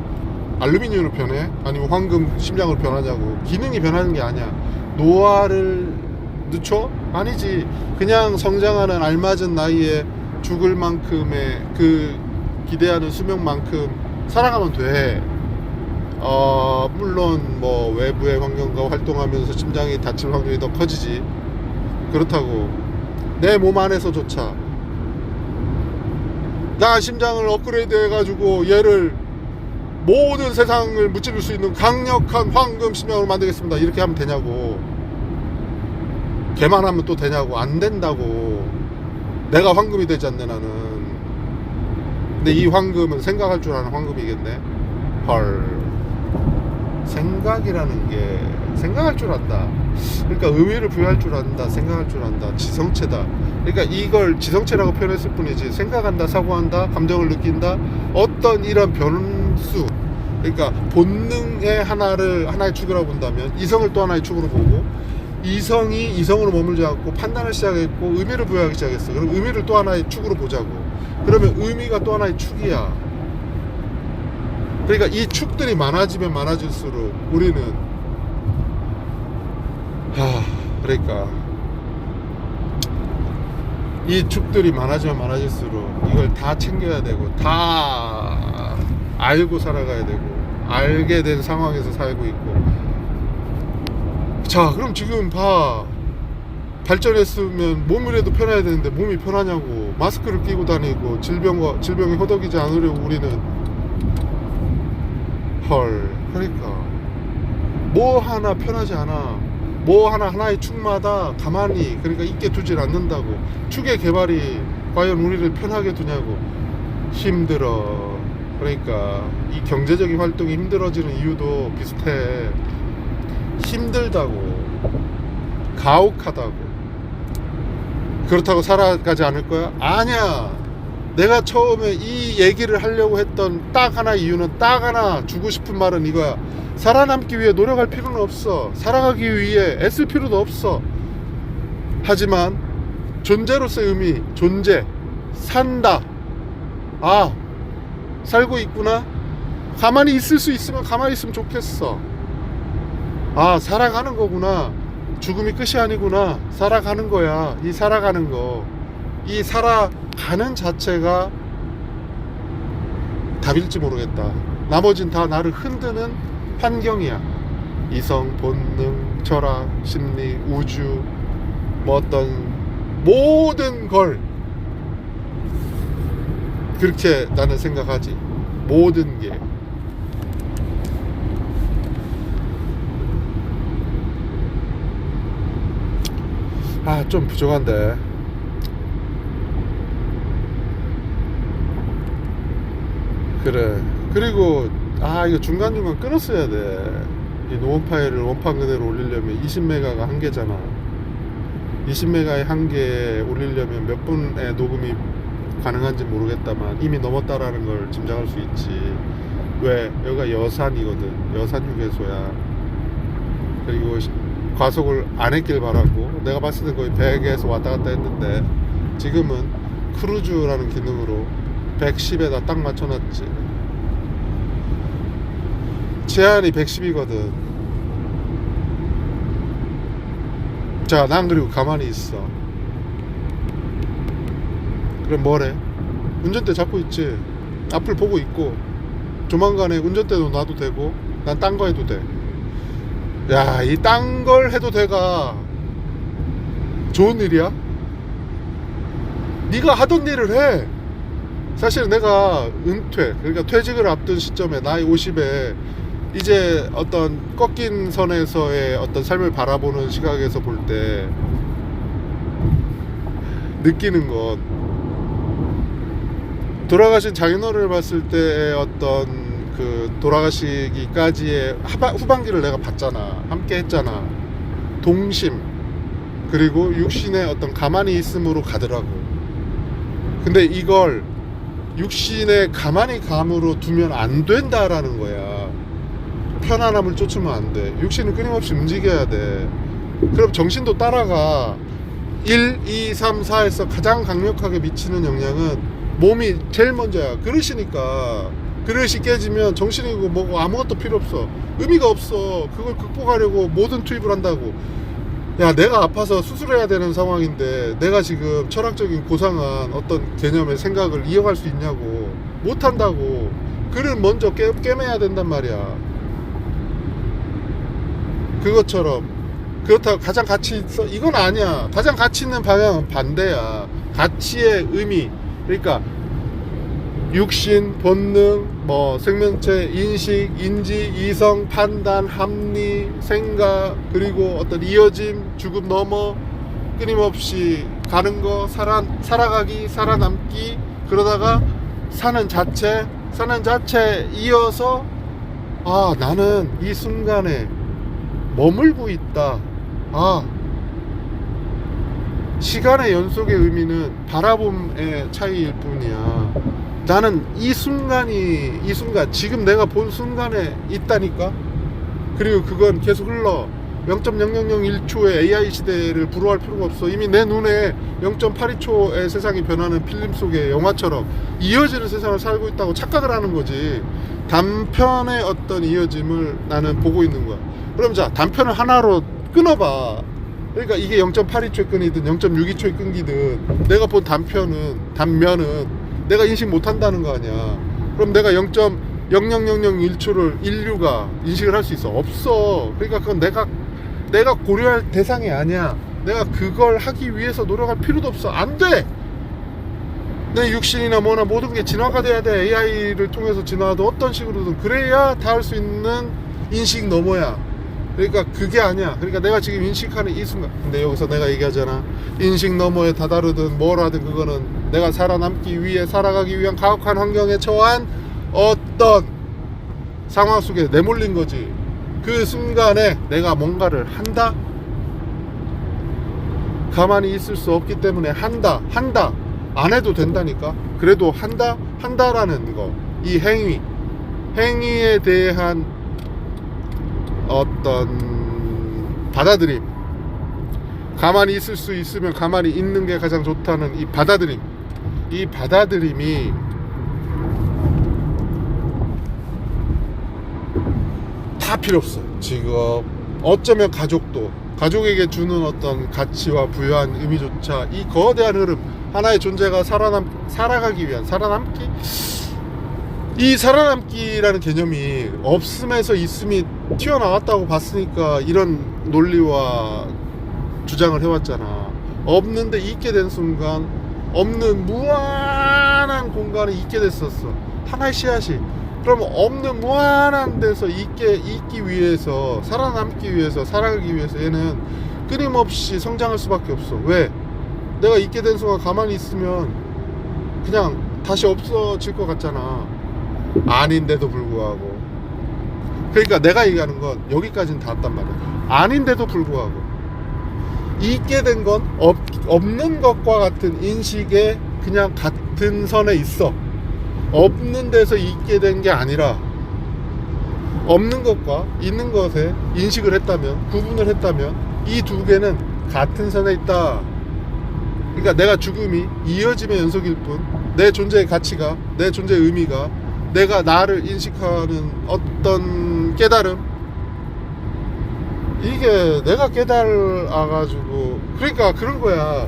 알루미늄으로 변해? 아니면 황금 심장으로 변하냐고. 기능이 변하는 게 아니야. 노화를 늦춰? 아니지. 그냥 성장하는 알맞은 나이에 죽을 만큼의 그 기대하는 수명만큼 살아가면 돼. 물론 뭐 외부의 환경과 활동하면서 심장이 다칠 확률이 더 커지지. 그렇다고 내 몸 안에서조차 나 심장을 업그레이드 해가지고 얘를 모든 세상을 무찌를 수 있는 강력한 황금 심장으로 만들겠습니다, 이렇게 하면 되냐고. 걔만 하면 또 되냐고. 안 된다고. 내가 황금이 되지 않네, 나는. 근데 이 황금은 생각할 줄 아는 황금이겠네. 헐. 생각이라는 게 생각할 줄 안다. 그러니까 의미를 부여할 줄 안다, 생각할 줄 안다, 지성체다. 그러니까 이걸 지성체라고 표현했을 뿐이지, 생각한다, 사고한다, 감정을 느낀다, 어떤 이런 변수, 그러니까 본능의 하나의 축이라고 본다면 이성을 또 하나의 축으로 보고, 이성이 이성으로 머물지 않고 판단을 시작했고 의미를 부여하기 시작했어. 그럼 의미를 또 하나의 축으로 보자고. 그러면 의미가 또 하나의 축이야. 그러니까 이 축들이 많아지면 많아질수록 우리는 그러니까 이 죽들이 많아지면 많아질수록 이걸 다 챙겨야 되고 다 알고 살아가야 되고 알게 된 상황에서 살고 있고. 자, 그럼 지금 봐, 발전했으면 몸이라도 편해야 되는데 몸이 편하냐고. 마스크를 끼고 다니고 질병에 허덕이지 않으려고 우리는. 헐, 그러니까 뭐 하나 편하지 않아. 뭐 하나의 축마다 가만히 그러니까 있게 두질 않는다고. 축의 개발이 과연 우리를 편하게 두냐고. 힘들어. 그러니까 이 경제적인 활동이 힘들어지는 이유도 비슷해. 힘들다고, 가혹하다고. 그렇다고 살아가지 않을 거야? 아니야. 내가 처음에 이 얘기를 하려고 했던 딱 하나 이유는, 딱 하나 주고 싶은 말은 이거야. 살아남기 위해 노력할 필요는 없어. 살아가기 위해 애쓸 필요도 없어. 하지만 존재로서의 의미, 존재, 산다. 아, 살고 있구나. 가만히 있을 수 있으면 가만히 있으면 좋겠어. 아, 살아가는 거구나. 죽음이 끝이 아니구나. 살아가는 거야. 이 살아가는 거, 이 살아가는 자체가 답일지 모르겠다. 나머진 다 나를 흔드는 환경이야. 이성, 본능, 철학, 심리, 우주, 뭐 어떤 모든 걸 그렇게 나는 생각하지. 모든 게. 아, 좀 부족한데. 그래. 그리고 이거 중간중간 끊었어야 돼. 이 녹음 파일을 원판 그대로 올리려면 20메가가 한계잖아. 20메가의 한계에 올리려면 몇 분의 녹음이 가능한지 모르겠다만 이미 넘었다라는 걸 짐작할 수 있지. 왜? 여기가 여산이거든. 여산 휴게소야. 그리고 과속을 안 했길 바라고. 내가 봤을 때 거의 100에서 왔다 갔다 했는데 지금은 크루즈라는 기능으로 110에다 딱 맞춰놨지. 제한이 110이거든. 자, 난 그리고 가만히 있어. 그럼 뭐래? 운전대 잡고 있지. 앞을 보고 있고 조만간에 운전대도 놔도 되고 난 딴 거 해도 돼. 야, 이 딴 걸 해도 돼가 좋은 일이야? 네가 하던 일을 해. 사실 내가 은퇴, 그러니까 퇴직을 앞둔 시점에 나이 50에 이제 어떤 꺾인 선에서의 어떤 삶을 바라보는 시각에서 볼 때 느끼는 건, 돌아가신 장인어른을 봤을 때의 어떤 그 돌아가시기까지의 후반기를 내가 봤잖아. 함께 했잖아. 동심, 그리고 육신의 어떤 가만히 있음으로 가더라고. 근데 이걸 육신의 가만히 감으로 두면 안 된다라는 거야. 편안함을 쫓으면 안 돼. 육신은 끊임없이 움직여야 돼. 그럼 정신도 따라가. 1, 2, 3, 4에서 가장 강력하게 미치는 영향은 몸이 제일 먼저야. 그릇이니까. 그릇이 깨지면 정신이고 뭐고 아무것도 필요 없어. 의미가 없어. 그걸 극복하려고 모든 투입을 한다고. 야, 내가 아파서 수술해야 되는 상황인데 내가 지금 철학적인 고상한 어떤 개념의 생각을 이어갈 수 있냐고. 못한다고. 그를 먼저 깨매야 된단 말이야. 그것처럼. 그렇다고 가장 가치 있어? 이건 아니야. 가장 가치 있는 방향은 반대야. 가치의 의미, 그러니까 육신, 본능, 뭐 생명체, 인식, 인지, 이성, 판단, 합리, 생각, 그리고 어떤 이어짐, 죽음 넘어 끊임없이 가는 거, 살아가기, 살아남기, 그러다가 사는 자체 이어서 나는 이 순간에 머물고 있다. 시간의 연속의 의미는 바라봄의 차이일 뿐이야. 나는 이 순간, 지금 내가 본 순간에 있다니까. 그리고 그건 계속 흘러. 0.0001초의 AI 시대를 불허할 필요가 없어. 이미 내 눈에 0.82초의 세상이 변하는 필름 속의 영화처럼 이어지는 세상을 살고 있다고 착각을 하는 거지. 단편의 어떤 이어짐을 나는 보고 있는 거야. 그럼 자, 단편을 하나로 끊어봐. 그러니까 이게 0.82초에 끊이든 0.62초에 끊기든 내가 본 단면은 내가 인식 못한다는 거 아니야. 그럼 내가 0.00001초를 인류가 인식을 할 수 있어? 없어. 그러니까 그건 내가 고려할 대상이 아니야. 내가 그걸 하기 위해서 노력할 필요도 없어. 안 돼. 내 육신이나 뭐나 모든 게 진화가 돼야 돼. AI를 통해서 진화도 어떤 식으로든 그래야 닿을 수 있는 인식 너머야. 그러니까 그게 아니야. 그러니까 내가 지금 인식하는 이 순간, 근데 여기서 내가 얘기하잖아. 인식 너머에 다다르든 뭐라든 그거는 내가 살아남기 위해 살아가기 위한 가혹한 환경에 처한 어떤 상황 속에 내몰린 거지. 그 순간에 내가 뭔가를 한다? 가만히 있을 수 없기 때문에 한다 안 해도 된다니까. 그래도 한다라는 거, 이 행위에 대한 어떤 받아들임, 가만히 있을 수 있으면 가만히 있는 게 가장 좋다는 이 받아들임이 다 필요 없어. 직업, 어쩌면 가족에게 주는 어떤 가치와 부여한 의미조차, 이 거대한 흐름, 하나의 존재가 살아가기 위한 이 살아남기라는 개념이 없음에서 있음이 튀어나왔다고 봤으니까 이런 논리와 주장을 해왔잖아. 없는데 있게 된 순간, 없는 무한한 공간에 있게 됐었어. 하나의 씨앗이. 그럼 없는 무한한 데서 있기 위해서, 살아남기 위해서, 살아가기 위해서 얘는 끊임없이 성장할 수밖에 없어. 왜? 내가 있게 된 순간 가만히 있으면 그냥 다시 없어질 것 같잖아. 아닌데도 불구하고. 그러니까 내가 얘기하는 건 여기까지는 다 왔단 말이야. 아닌데도 불구하고 있게 된 건 없는 것과 같은 인식에 그냥 같은 선에 있어. 없는 데서 있게 된 게 아니라 없는 것과 있는 것에 인식을 했다면, 구분을 했다면 이 두 개는 같은 선에 있다. 그러니까 내가 죽음이 이어짐의 연속일 뿐, 내 존재의 가치가, 내 존재의 의미가, 내가 나를 인식하는 어떤 깨달음, 이게 내가 깨달아가지고, 그러니까 그런 거야.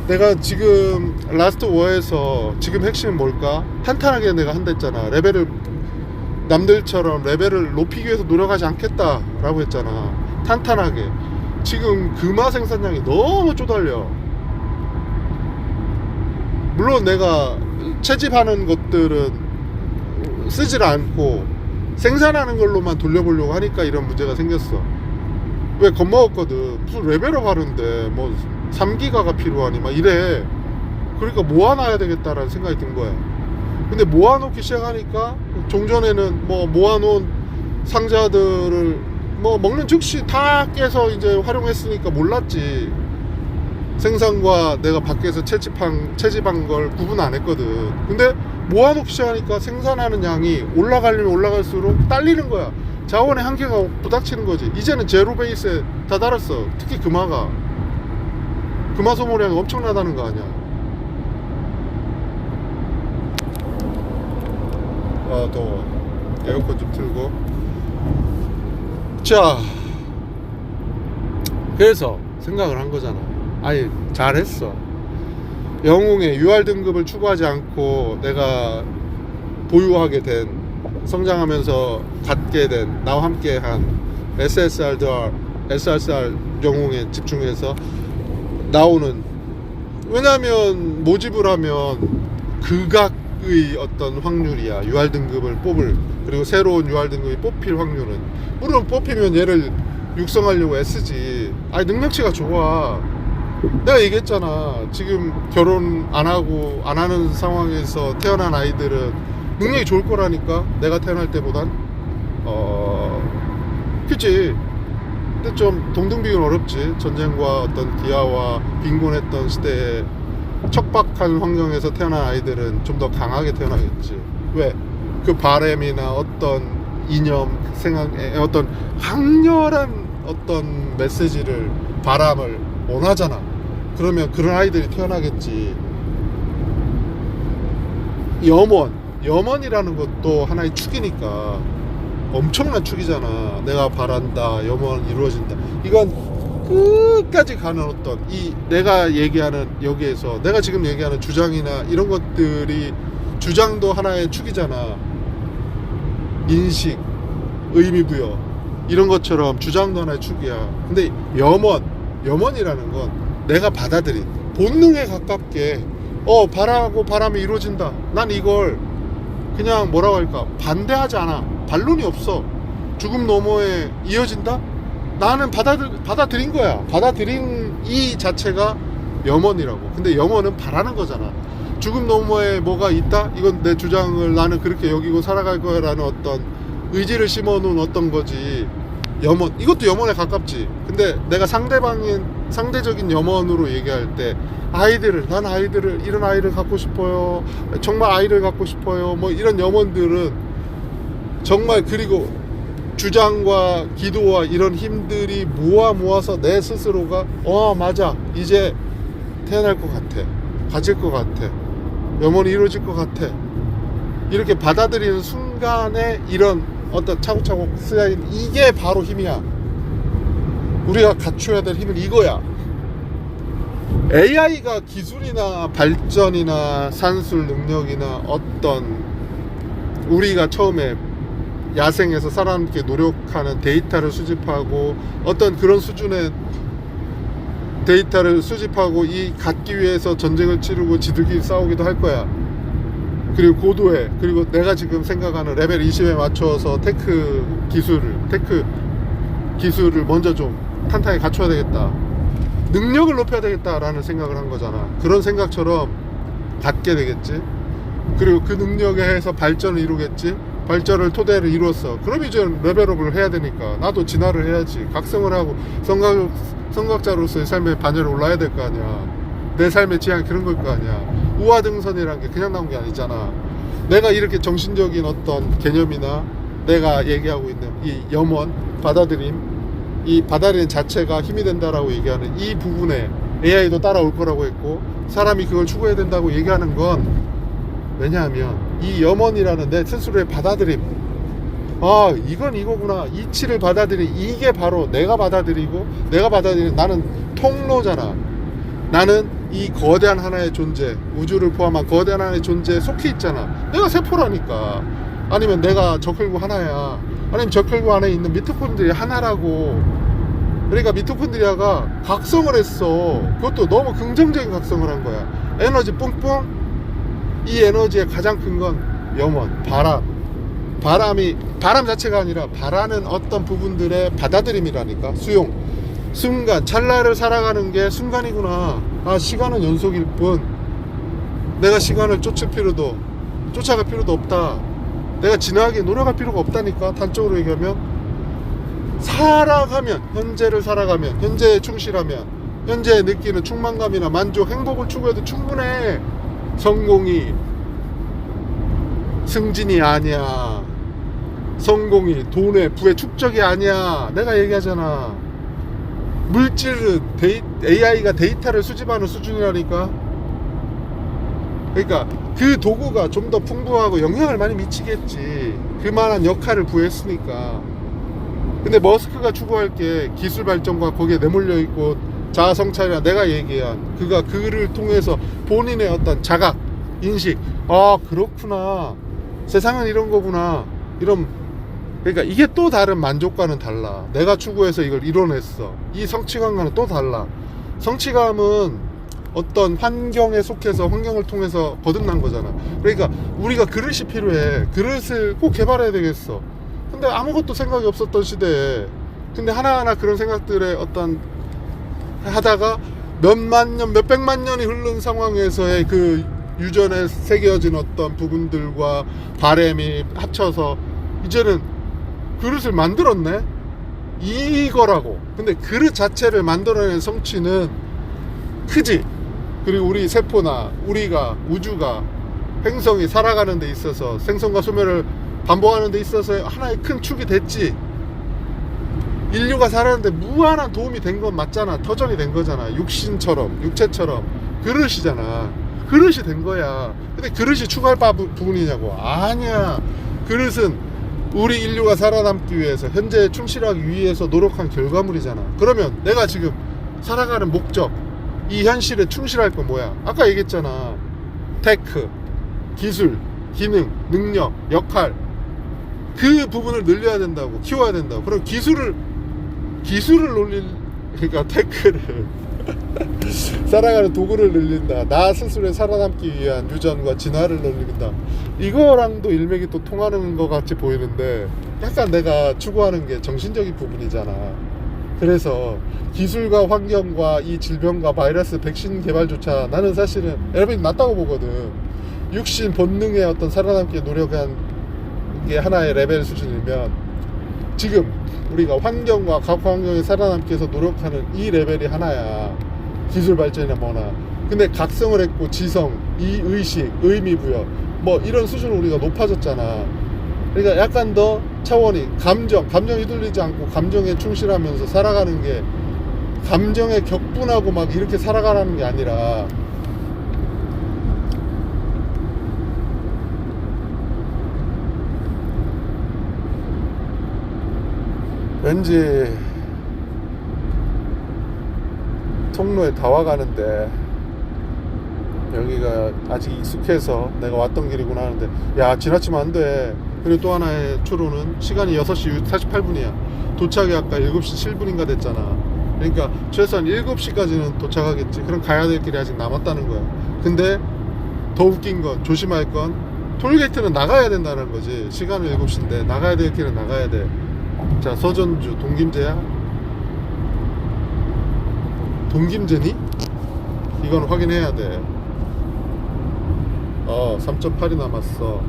내가 지금 라스트 워에서 지금 핵심은 뭘까? 탄탄하게 내가 한다 했잖아. 남들처럼 레벨을 높이기 위해서 노력하지 않겠다라고 했잖아. 탄탄하게. 지금 금화 생산량이 너무 쪼달려. 물론 내가 채집하는 것들은 쓰질 않고 생산하는 걸로만 돌려보려고 하니까 이런 문제가 생겼어. 왜 겁먹었거든. 무슨 레벨업 하는데 뭐 3기가가 필요하니 막 이래. 그러니까 모아놔야 되겠다라는 생각이 든 거야. 근데 모아놓기 시작하니까 종전에는 뭐 모아놓은 상자들을 뭐 먹는 즉시 다 깨서 이제 활용했으니까 몰랐지. 생산과 내가 밖에서 채집한 걸 구분 안 했거든. 근데 모아놓기 시작하니까 생산하는 양이 올라가려면 올라갈수록 딸리는 거야. 자원의 한계가 부닥치는 거지. 이제는 제로 베이스에 다다랐어. 특히 금화 소모량이 엄청나다는 거 아니야. 아 더워. 에어컨 좀 틀고. 자, 그래서 생각을 한 거잖아. 아니 잘했어. 영웅의 UR 등급을 추구하지 않고 내가 보유하게 된, 성장하면서 갖게 된, 나와 함께한 SSR 영웅에 집중해서 나오는, 왜냐면 모집을 하면 극악의 어떤 확률이야. UR 등급을 뽑을, 그리고 새로운 UR 등급이 뽑힐 확률은, 물론 뽑히면 얘를 육성하려고 애쓰지. 아니 능력치가 좋아. 내가 얘기했잖아. 지금 결혼 안 하는 상황에서 태어난 아이들은 능력이 좋을 거라니까. 내가 태어날 때보단. 그치. 근데 좀 동등비교는 어렵지. 전쟁과 어떤 기아와 빈곤했던 시대에 척박한 환경에서 태어난 아이들은 좀 더 강하게 태어나겠지. 왜? 그 바램이나 어떤 이념, 생각에 어떤 강렬한 어떤 메시지를, 바람을 원하잖아. 그러면 그런 아이들이 태어나겠지. 염원이라는 것도 하나의 축이니까, 엄청난 축이잖아. 내가 바란다, 염원 이루어진다. 이건 끝까지 가는 어떤 이 내가 얘기하는 여기에서 내가 지금 얘기하는 주장이나 이런 것들이 주장도 하나의 축이잖아. 인식, 의미부여 이런 것처럼 주장도 하나의 축이야. 근데 염원이라는 건 내가 받아들인 본능에 가깝게 바라고 바람이 이루어진다. 난 이걸 그냥 뭐라고 할까 반대하지 않아. 반론이 없어. 죽음 너머에 이어진다? 나는 받아들인 거야. 받아들인 이 자체가 염원이라고. 근데 염원은 바라는 거잖아. 죽음 너머에 뭐가 있다? 이건 내 주장을 나는 그렇게 여기고 살아갈 거야 라는 어떤 의지를 심어놓은 어떤 거지. 염원, 이것도 염원에 가깝지. 근데 내가 상대적인 염원으로 얘기할 때 난 이런 아이를 갖고 싶어요. 정말 아이를 갖고 싶어요. 뭐 이런 염원들은 정말, 그리고 주장과 기도와 이런 힘들이 모아서 내 스스로가 맞아, 이제 태어날 것 같아, 가질 것 같아, 염원이 이루어질 것 같아, 이렇게 받아들이는 순간에 이런 어떤 차곡차곡 쌓인 이게 바로 힘이야. 우리가 갖춰야 될 힘은 이거야. AI가 기술이나 발전이나 산술 능력이나 어떤 우리가 처음에 야생에서 살아남기 노력하는 데이터를 수집하고 어떤 그런 수준의 데이터를 수집하고 이 갖기 위해서 전쟁을 치르고 지들끼리 싸우기도 할 거야. 그리고 고도에, 그리고 내가 지금 생각하는 레벨 20에 맞춰서 테크 기술을 먼저 좀 탄탄히 갖춰야 되겠다, 능력을 높여야 되겠다라는 생각을 한 거잖아. 그런 생각처럼 갖게 되겠지. 그리고 그 능력에 해서 발전을 이루겠지. 발전을 토대로 이루었어. 그럼 이제 레벨업을 해야 되니까 나도 진화를 해야지. 각성을 하고 성각자로서의 삶의 반열에 올라야 될 거 아니야. 내 삶의 지향이 그런 걸 거 아니야. 우화등선이라는 게 그냥 나온 게 아니잖아. 내가 이렇게 정신적인 어떤 개념이나 내가 얘기하고 있는 이 염원, 받아들임, 이 받아들이는 자체가 힘이 된다라고 얘기하는 이 부분에 AI도 따라올 거라고 했고, 사람이 그걸 추구해야 된다고 얘기하는 건 왜냐하면 이 염원이라는 내 스스로의 받아들임, 이건 이거구나, 이치를 받아들인 이게 바로 내가 받아들이고, 내가 받아들이는 나는 통로잖아. 나는 이 거대한 하나의 존재, 우주를 포함한 거대한 하나의 존재에 속해 있잖아. 내가 세포라니까. 아니면 내가 저혈구 하나야. 아니면 저혈구 안에 있는 미토콘드리아 하나라고. 그러니까 미토콘드리아가 각성을 했어. 그것도 너무 긍정적인 각성을 한 거야. 에너지 뿡뿡. 이 에너지의 가장 큰 건 염원, 바람 자체가 아니라 바라는 어떤 부분들의 받아들임이라니까. 수용, 순간, 찰나를 살아가는 게 순간이구나. 시간은 연속일 뿐 내가 시간을 쫓아갈 필요도 없다. 내가 진화하기 노력할 필요가 없다니까. 단적으로 얘기하면 살아가면, 현재를 살아가면, 현재에 충실하면, 현재에 느끼는 충만감이나 만족, 행복을 추구해도 충분해. 성공이 승진이 아니야. 성공이 돈의 부의 축적이 아니야. 내가 얘기하잖아. 물질은 AI가 데이터를 수집하는 수준이라니까. 그러니까 그 도구가 좀 더 풍부하고 영향을 많이 미치겠지. 그만한 역할을 부여했으니까. 근데 머스크가 추구할 게 기술 발전과 거기에 내몰려 있고 자아 성찰이나 내가 얘기한 그를 통해서 본인의 어떤 자각, 인식, 그렇구나, 세상은 이런 거구나, 그러니까 이게 또 다른 만족과는 달라. 내가 추구해서 이걸 이뤄냈어. 이 성취감과는 또 달라. 성취감은 어떤 환경에 속해서 환경을 통해서 거듭난 거잖아. 그러니까 우리가 그릇이 필요해. 그릇을 꼭 개발해야 되겠어. 근데 아무것도 생각이 없었던 시대에, 근데 하나하나 그런 생각들의 어떤 하다가 몇만 년, 몇백만 년이 흐른 상황에서의 그 유전에 새겨진 어떤 부분들과 바램이 합쳐서 이제는 그릇을 만들었네? 이거라고. 근데 그릇 자체를 만들어낸 성취는 크지. 그리고 우리 세포나 우리가, 우주가, 행성이 살아가는 데 있어서, 생성과 소멸을 반복하는 데 있어서 하나의 큰 축이 됐지. 인류가 살았는데 무한한 도움이 된 건 맞잖아. 터전이 된 거잖아. 육체처럼 그릇이잖아. 그릇이 된 거야. 근데 그릇이 추가할 부분이냐고. 아니야. 그릇은 우리 인류가 살아남기 위해서 현재에 충실하기 위해서 노력한 결과물이잖아. 그러면 내가 지금 살아가는 목적, 이 현실에 충실할 건 뭐야? 아까 얘기했잖아. 테크, 기술, 기능, 능력, 역할, 그 부분을 늘려야 된다고, 키워야 된다고. 그럼 기술을 그러니까 테크를 살아가는 도구를 늘린다. 나 스스로의 살아남기 위한 유전과 진화를 늘린다. 이거랑도 일맥이 또 통하는 것 같이 보이는데 약간 내가 추구하는 게 정신적인 부분이잖아. 그래서 기술과 환경과 이 질병과 바이러스 백신 개발조차 나는 사실은 엘리베이터 낫다고 보거든. 육신 본능의 어떤 살아남기에 노력한 게 하나의 레벨 수준이면 지금 우리가 환경과 각 환경에 살아남기 위해서 노력하는 이 레벨이 하나야. 기술 발전이나 뭐나. 근데 각성을 했고 지성, 이 의식, 의미부여 뭐 이런 수준으로 우리가 높아졌잖아. 그러니까 약간 더 차원이 감정이 휘둘리지 않고 감정에 충실하면서 살아가는 게 감정에 격분하고 막 이렇게 살아가라는 게 아니라 왠지 통로에 다 와가는데 여기가 아직 익숙해서 내가 왔던 길이구나 하는데 야 지나치면 안돼. 그리고 또 하나의 추로는 시간이 6시 48분이야 도착이 아까 7시 7분인가 됐잖아. 그러니까 최소한 7시까지는 도착하겠지. 그럼 가야 될 길이 아직 남았다는 거야. 근데 더 웃긴 건, 조심할 건, 톨게이트는 나가야 된다는 거지. 시간은 7시인데 나가야 될 길은 나가야 돼. 자, 서전주 동김제야? 동김제니? 이건 확인해야 돼. 3.8이 남았어.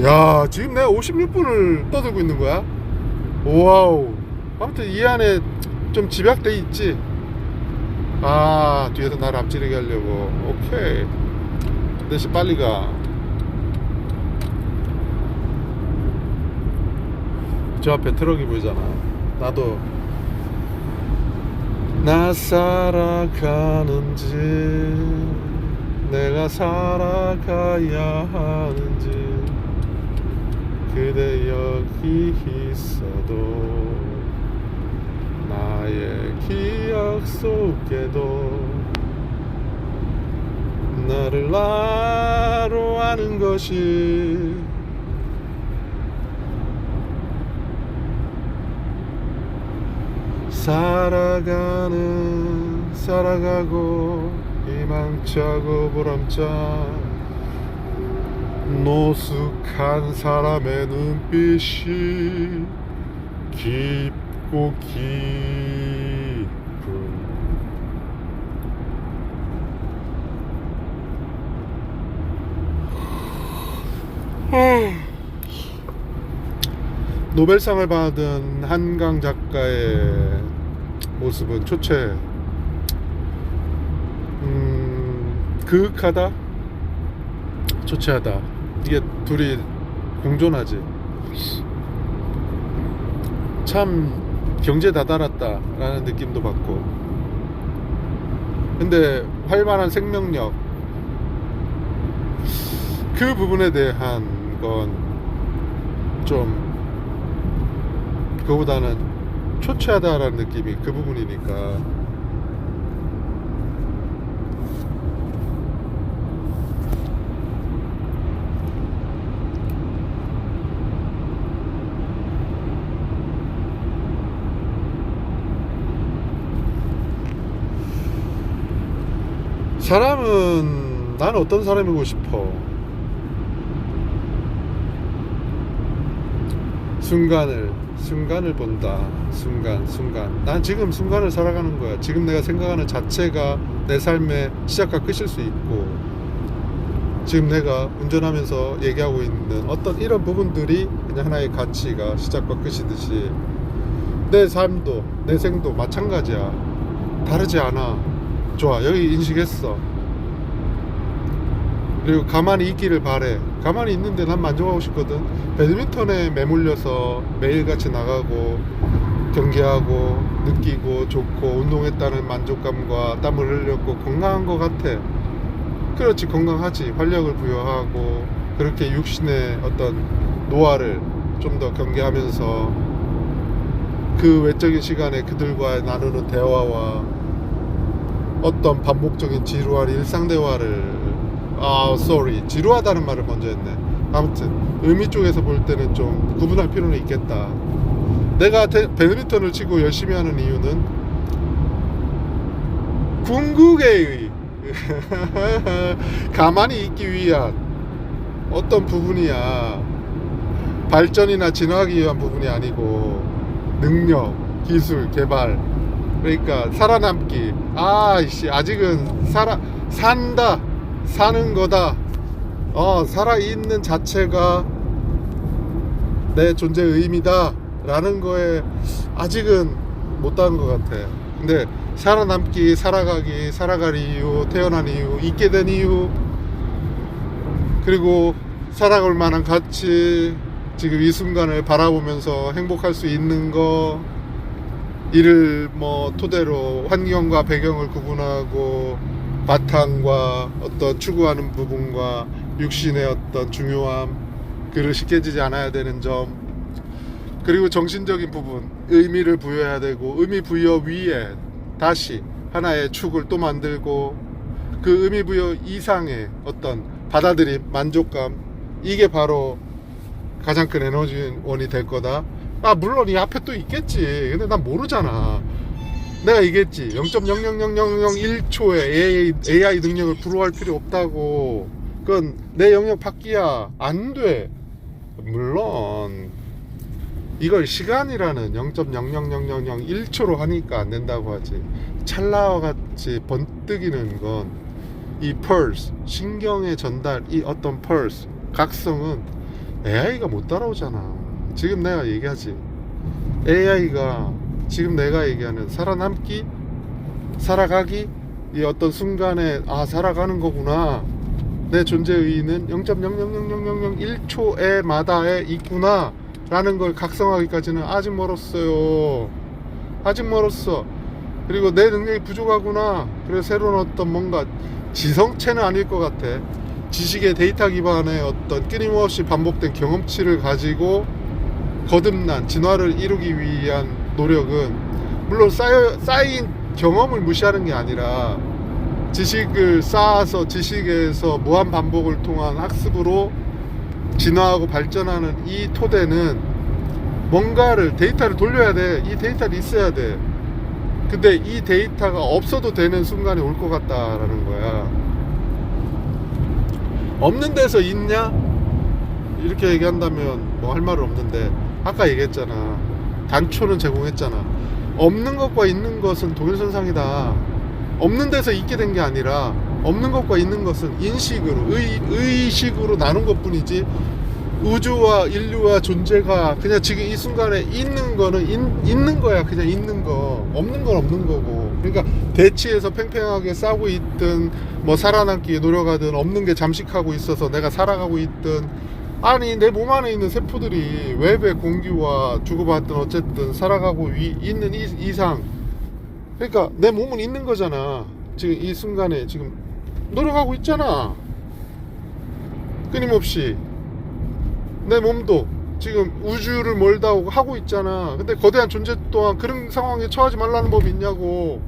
야, 지금 내가 56분을 떠들고 있는 거야? 와우. 아무튼 이 안에 좀 집약돼 있지. 아, 뒤에서 나를 앞지르게 하려고. 오케이. 대신 빨리 가. 저 앞에 트럭이 보이잖아. 나도 나 살아가는지 내가 살아가야 하는지 그대 여기 있어도 나의 기억 속에도 나를 나로 아는 것이 살아가고 희망차고 보람차 노숙한 사람의 눈빛이 깊고 깊은 노벨상을 받은 한강 작가의 모습은 초췌해. 그윽하다, 초췌하다. 이게 둘이 공존하지. 참 경제다달았다 라는 느낌도 받고. 근데 활발한 생명력, 그 부분에 대한 건 좀 그거보다는 초췌하다라는 느낌이 그 부분이니까. 사람은, 난 어떤 사람이고 싶어? 순간을 본다. 순간. 난 지금 순간을 살아가는 거야. 지금 내가 생각하는 자체가 내 삶의 시작과 끝일 수 있고, 지금 내가 운전하면서 얘기하고 있는 어떤 이런 부분들이 그냥 하나의 가치가 시작과 끝이듯이 내 삶도, 내 생도 마찬가지야. 다르지 않아. 좋아, 여기 인식했어. 그리고 가만히 있기를 바래. 가만히 있는데 난 만족하고 싶거든. 배드민턴에 매몰려서 매일같이 나가고 경기하고 느끼고 좋고 운동했다는 만족감과 땀을 흘렸고 건강한 것 같아. 그렇지, 건강하지. 활력을 부여하고 그렇게 육신의 어떤 노화를 좀 더 경계하면서 그 외적인 시간에 그들과 나누는 대화와 어떤 반복적인 지루한 일상 대화를 지루하다는 말을 먼저 했네. 아무튼 의미 쪽에서 볼 때는 좀 구분할 필요는 있겠다. 내가 배드민턴을 치고 열심히 하는 이유는 궁극의 가만히 있기 위한 어떤 부분이야. 발전이나 진화하기 위한 부분이 아니고 능력, 기술, 개발. 그러니까 살아남기. 아직은 사는 거다. 살아있는 자체가 내 존재의 의미다 라는 거에 아직은 못다한 것 같아. 근데 살아남기, 살아가기, 살아갈 이유, 태어난 이유, 있게 된 이유, 그리고 살아갈 만한 가치, 지금 이 순간을 바라보면서 행복할 수 있는 거, 이를 토대로 환경과 배경을 구분하고 바탕과 어떤 추구하는 부분과 육신의 어떤 중요함, 그릇이 깨지지 않아야 되는 점, 그리고 정신적인 부분, 의미를 부여해야 되고 의미 부여 위에 다시 하나의 축을 또 만들고 그 의미 부여 이상의 어떤 받아들임, 만족감, 이게 바로 가장 큰 에너지원이 될 거다. 물론 이 앞에 또 있겠지. 근데 난 모르잖아. 내가 얘기했지. 0.00001초에 AI 능력을 부러워할 필요 없다고. 그건 내 영역 밖이야. 안 돼. 물론 이걸 시간이라는 0.00001초로 하니까 안 된다고 하지. 찰나와 같이 번뜩이는 건 이 펄스, 신경의 전달, 이 어떤 펄스, 각성은 AI가 못 따라오잖아. 지금 내가 얘기하지. AI가 지금 내가 얘기하는 살아남기, 살아가기, 이 어떤 순간에 살아가는 거구나. 내 존재의 의의는 0.0000001초에 마다에 있구나 라는 걸 각성하기까지는 아직 멀었어요. 아직 멀었어. 그리고 내 능력이 부족하구나. 그래서 새로운 어떤 뭔가 지성체는 아닐 것 같아. 지식의 데이터 기반의 어떤 끊임없이 반복된 경험치를 가지고 거듭난 진화를 이루기 위한 노력은 물론 쌓인 경험을 무시하는 게 아니라 지식을 쌓아서 지식에서 무한 반복을 통한 학습으로 진화하고 발전하는 이 토대는 뭔가를 데이터를 돌려야 돼. 이 데이터를 있어야 돼. 근데 이 데이터가 없어도 되는 순간이 올 것 같다라는 거야. 없는 데서 있냐? 이렇게 얘기한다면 뭐 할 말은 없는데, 아까 얘기했잖아. 단초는 제공했잖아. 없는 것과 있는 것은 동일선상이다. 없는 데서 있게 된 게 아니라 없는 것과 있는 것은 인식으로, 의식으로 나눈 것 뿐이지, 우주와 인류와 존재가 그냥 지금 이 순간에 있는 거는 있는 거야. 그냥 있는 거. 없는 건 없는 거고. 그러니까 대치에서 팽팽하게 싸우고 있든 뭐 살아남기 위해 노력하든 없는 게 잠식하고 있어서 내가 살아가고 있든, 아니 내 몸 안에 있는 세포들이 외부의 공기와 주고받든 어쨌든 살아가고 있는 이상, 그러니까 내 몸은 있는 거잖아. 지금 이 순간에 지금 노력하고 있잖아. 끊임없이 내 몸도 지금 우주를 멀다 하고 있잖아. 근데 거대한 존재 또한 그런 상황에 처하지 말라는 법이 있냐고.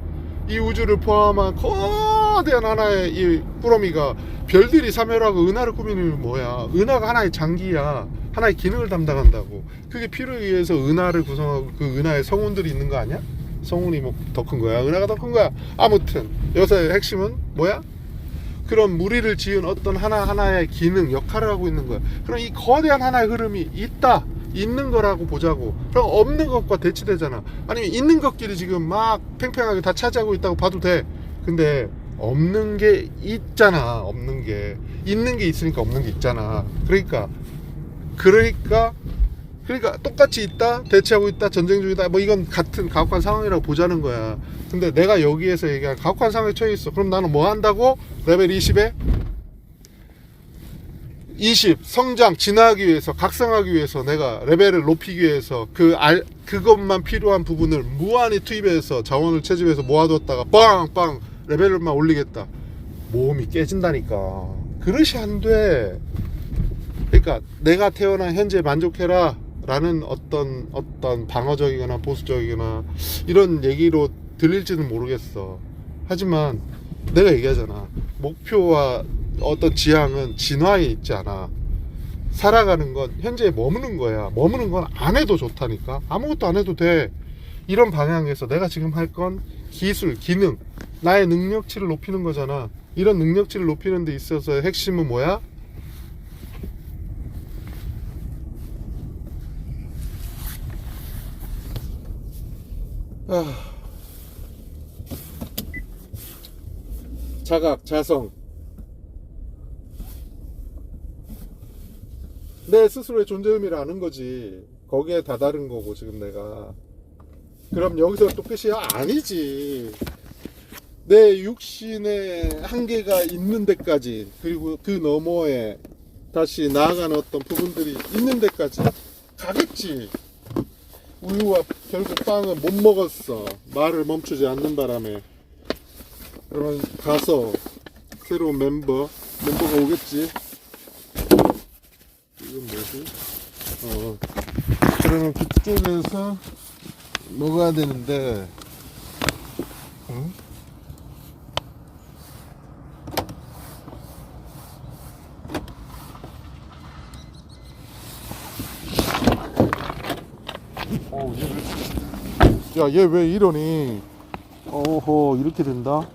이 우주를 포함한 거대한 하나의 이 꾸러미가 별들이 사멸하고 은하를 꾸미는 뭐야. 은하가 하나의 장기야. 하나의 기능을 담당한다고. 그게 피를 의해서 은하를 구성하고 그 은하에 성운들이 있는 거 아니야? 성운이 뭐 더 큰 거야? 은하가 더 큰 거야? 아무튼 여기서의 핵심은 뭐야? 그런 무리를 지은 어떤 하나하나의 기능, 역할을 하고 있는 거야. 그럼 이 거대한 하나의 흐름이 있는 거라고 보자고. 그럼 없는 것과 대치되잖아. 아니면 있는 것끼리 지금 막 팽팽하게 다 차지하고 있다고 봐도 돼. 근데 없는 게 있잖아. 없는 게. 있는 게 있으니까 없는 게 있잖아. 그러니까 똑같이 있다, 대치하고 있다, 전쟁 중이다, 뭐 이건 같은 가혹한 상황이라고 보자는 거야. 근데 내가 여기에서 얘기한 가혹한 상황에 처해 있어. 그럼 나는 뭐 한다고? 레벨 20에 20 성장, 진화하기 위해서, 각성하기 위해서, 내가 레벨을 높이기 위해서 그것만 필요한 부분을 무한히 투입해서 자원을 채집해서 모아뒀다가 빵빵 레벨을만 올리겠다. 모험이 깨진다니까. 그릇이 안 돼. 그러니까 내가 태어난 현재 만족해라 라는 어떤 방어적이거나 보수적이거나 이런 얘기로 들릴지는 모르겠어. 하지만 내가 얘기하잖아. 목표와 어떤 지향은 진화에 있지 않아. 살아가는 건 현재에 머무는 거야. 머무는 건 안 해도 좋다니까. 아무것도 안 해도 돼. 이런 방향에서 내가 지금 할 건 기술, 기능, 나의 능력치를 높이는 거잖아. 이런 능력치를 높이는 데 있어서 핵심은 뭐야? 자각, 자성. 내 스스로의 존재 의미를 아는 거지. 거기에 다다른 거고 지금 내가. 그럼 여기서 또 끝이야? 아니지. 내 육신의 한계가 있는 데까지, 그리고 그 너머에 다시 나아가는 어떤 부분들이 있는 데까지 가겠지. 우유와 결국 빵은 못 먹었어. 말을 멈추지 않는 바람에. 그러면 가서 새로운 멤버가 오겠지. 이건 뭐지? 그러면 그쪽에서 먹어야 되는데, 응? 야, 얘 왜 이러니? 어허, 이렇게 된다?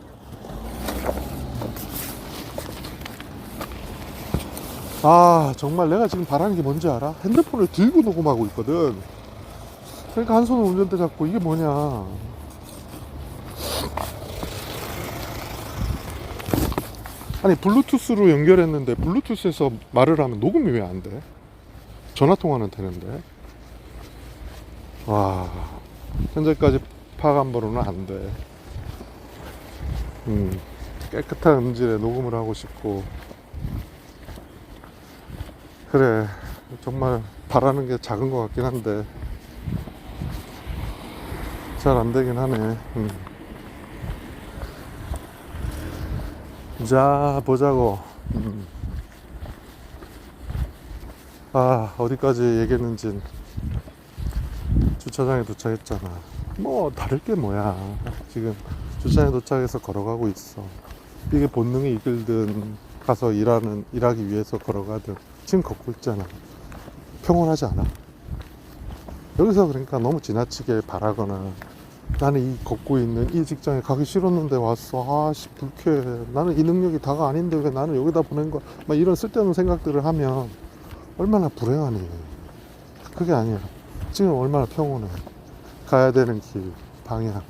아, 정말 내가 지금 바라는 게 뭔지 알아? 핸드폰을 들고 녹음하고 있거든. 그러니까 한 손으로 운전대 잡고, 이게 뭐냐. 아니, 블루투스로 연결했는데 블루투스에서 말을 하면 녹음이 왜 안 돼? 전화통화는 되는데. 와, 현재까지 파악한 바로는 안 돼. 깨끗한 음질에 녹음을 하고 싶고. 그래, 정말 바라는 게 작은 것 같긴 한데 잘 안 되긴 하네. 자, 보자고. 아, 어디까지 얘기했는진 주차장에 도착했잖아. 뭐 다를 게 뭐야. 지금 주차장에 도착해서 걸어가고 있어. 이게 본능이 이끌든 가서 일하기 위해서 걸어가든 지금 걷고 있잖아. 평온하지 않아? 여기서 그러니까 너무 지나치게 바라거나, 나는 이 걷고 있는 이 직장에 가기 싫었는데 왔어. 아씨, 불쾌해. 나는 이 능력이 다가 아닌데 왜 나는 여기다 보낸 거야. 막 이런 쓸데없는 생각들을 하면 얼마나 불행하니. 그게 아니야. 지금 얼마나 평온해. 가야 되는 길, 방향.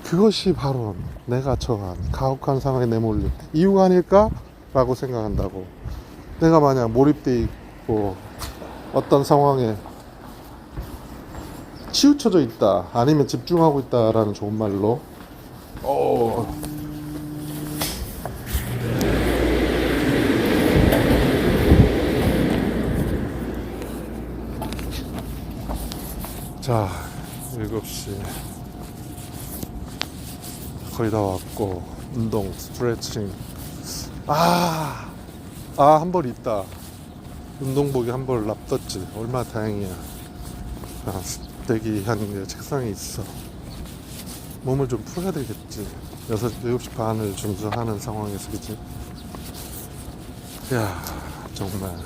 그것이 바로 내가 처한 가혹한 상황에 내몰린 이유가 아닐까? 라고 생각한다고. 내가 만약 몰입돼 있고 어떤 상황에 치우쳐져 있다, 아니면 집중하고 있다라는 좋은 말로, 자, 7시 거의 다 왔고, 운동, 스트레칭. 한 벌 있다. 운동복이 한 벌 납뒀지. 얼마나 다행이야. 대기하는 게 책상에 있어. 몸을 좀 풀어야 되겠지. 7시 반을 준수하는 상황에서, 그치? 야, 정말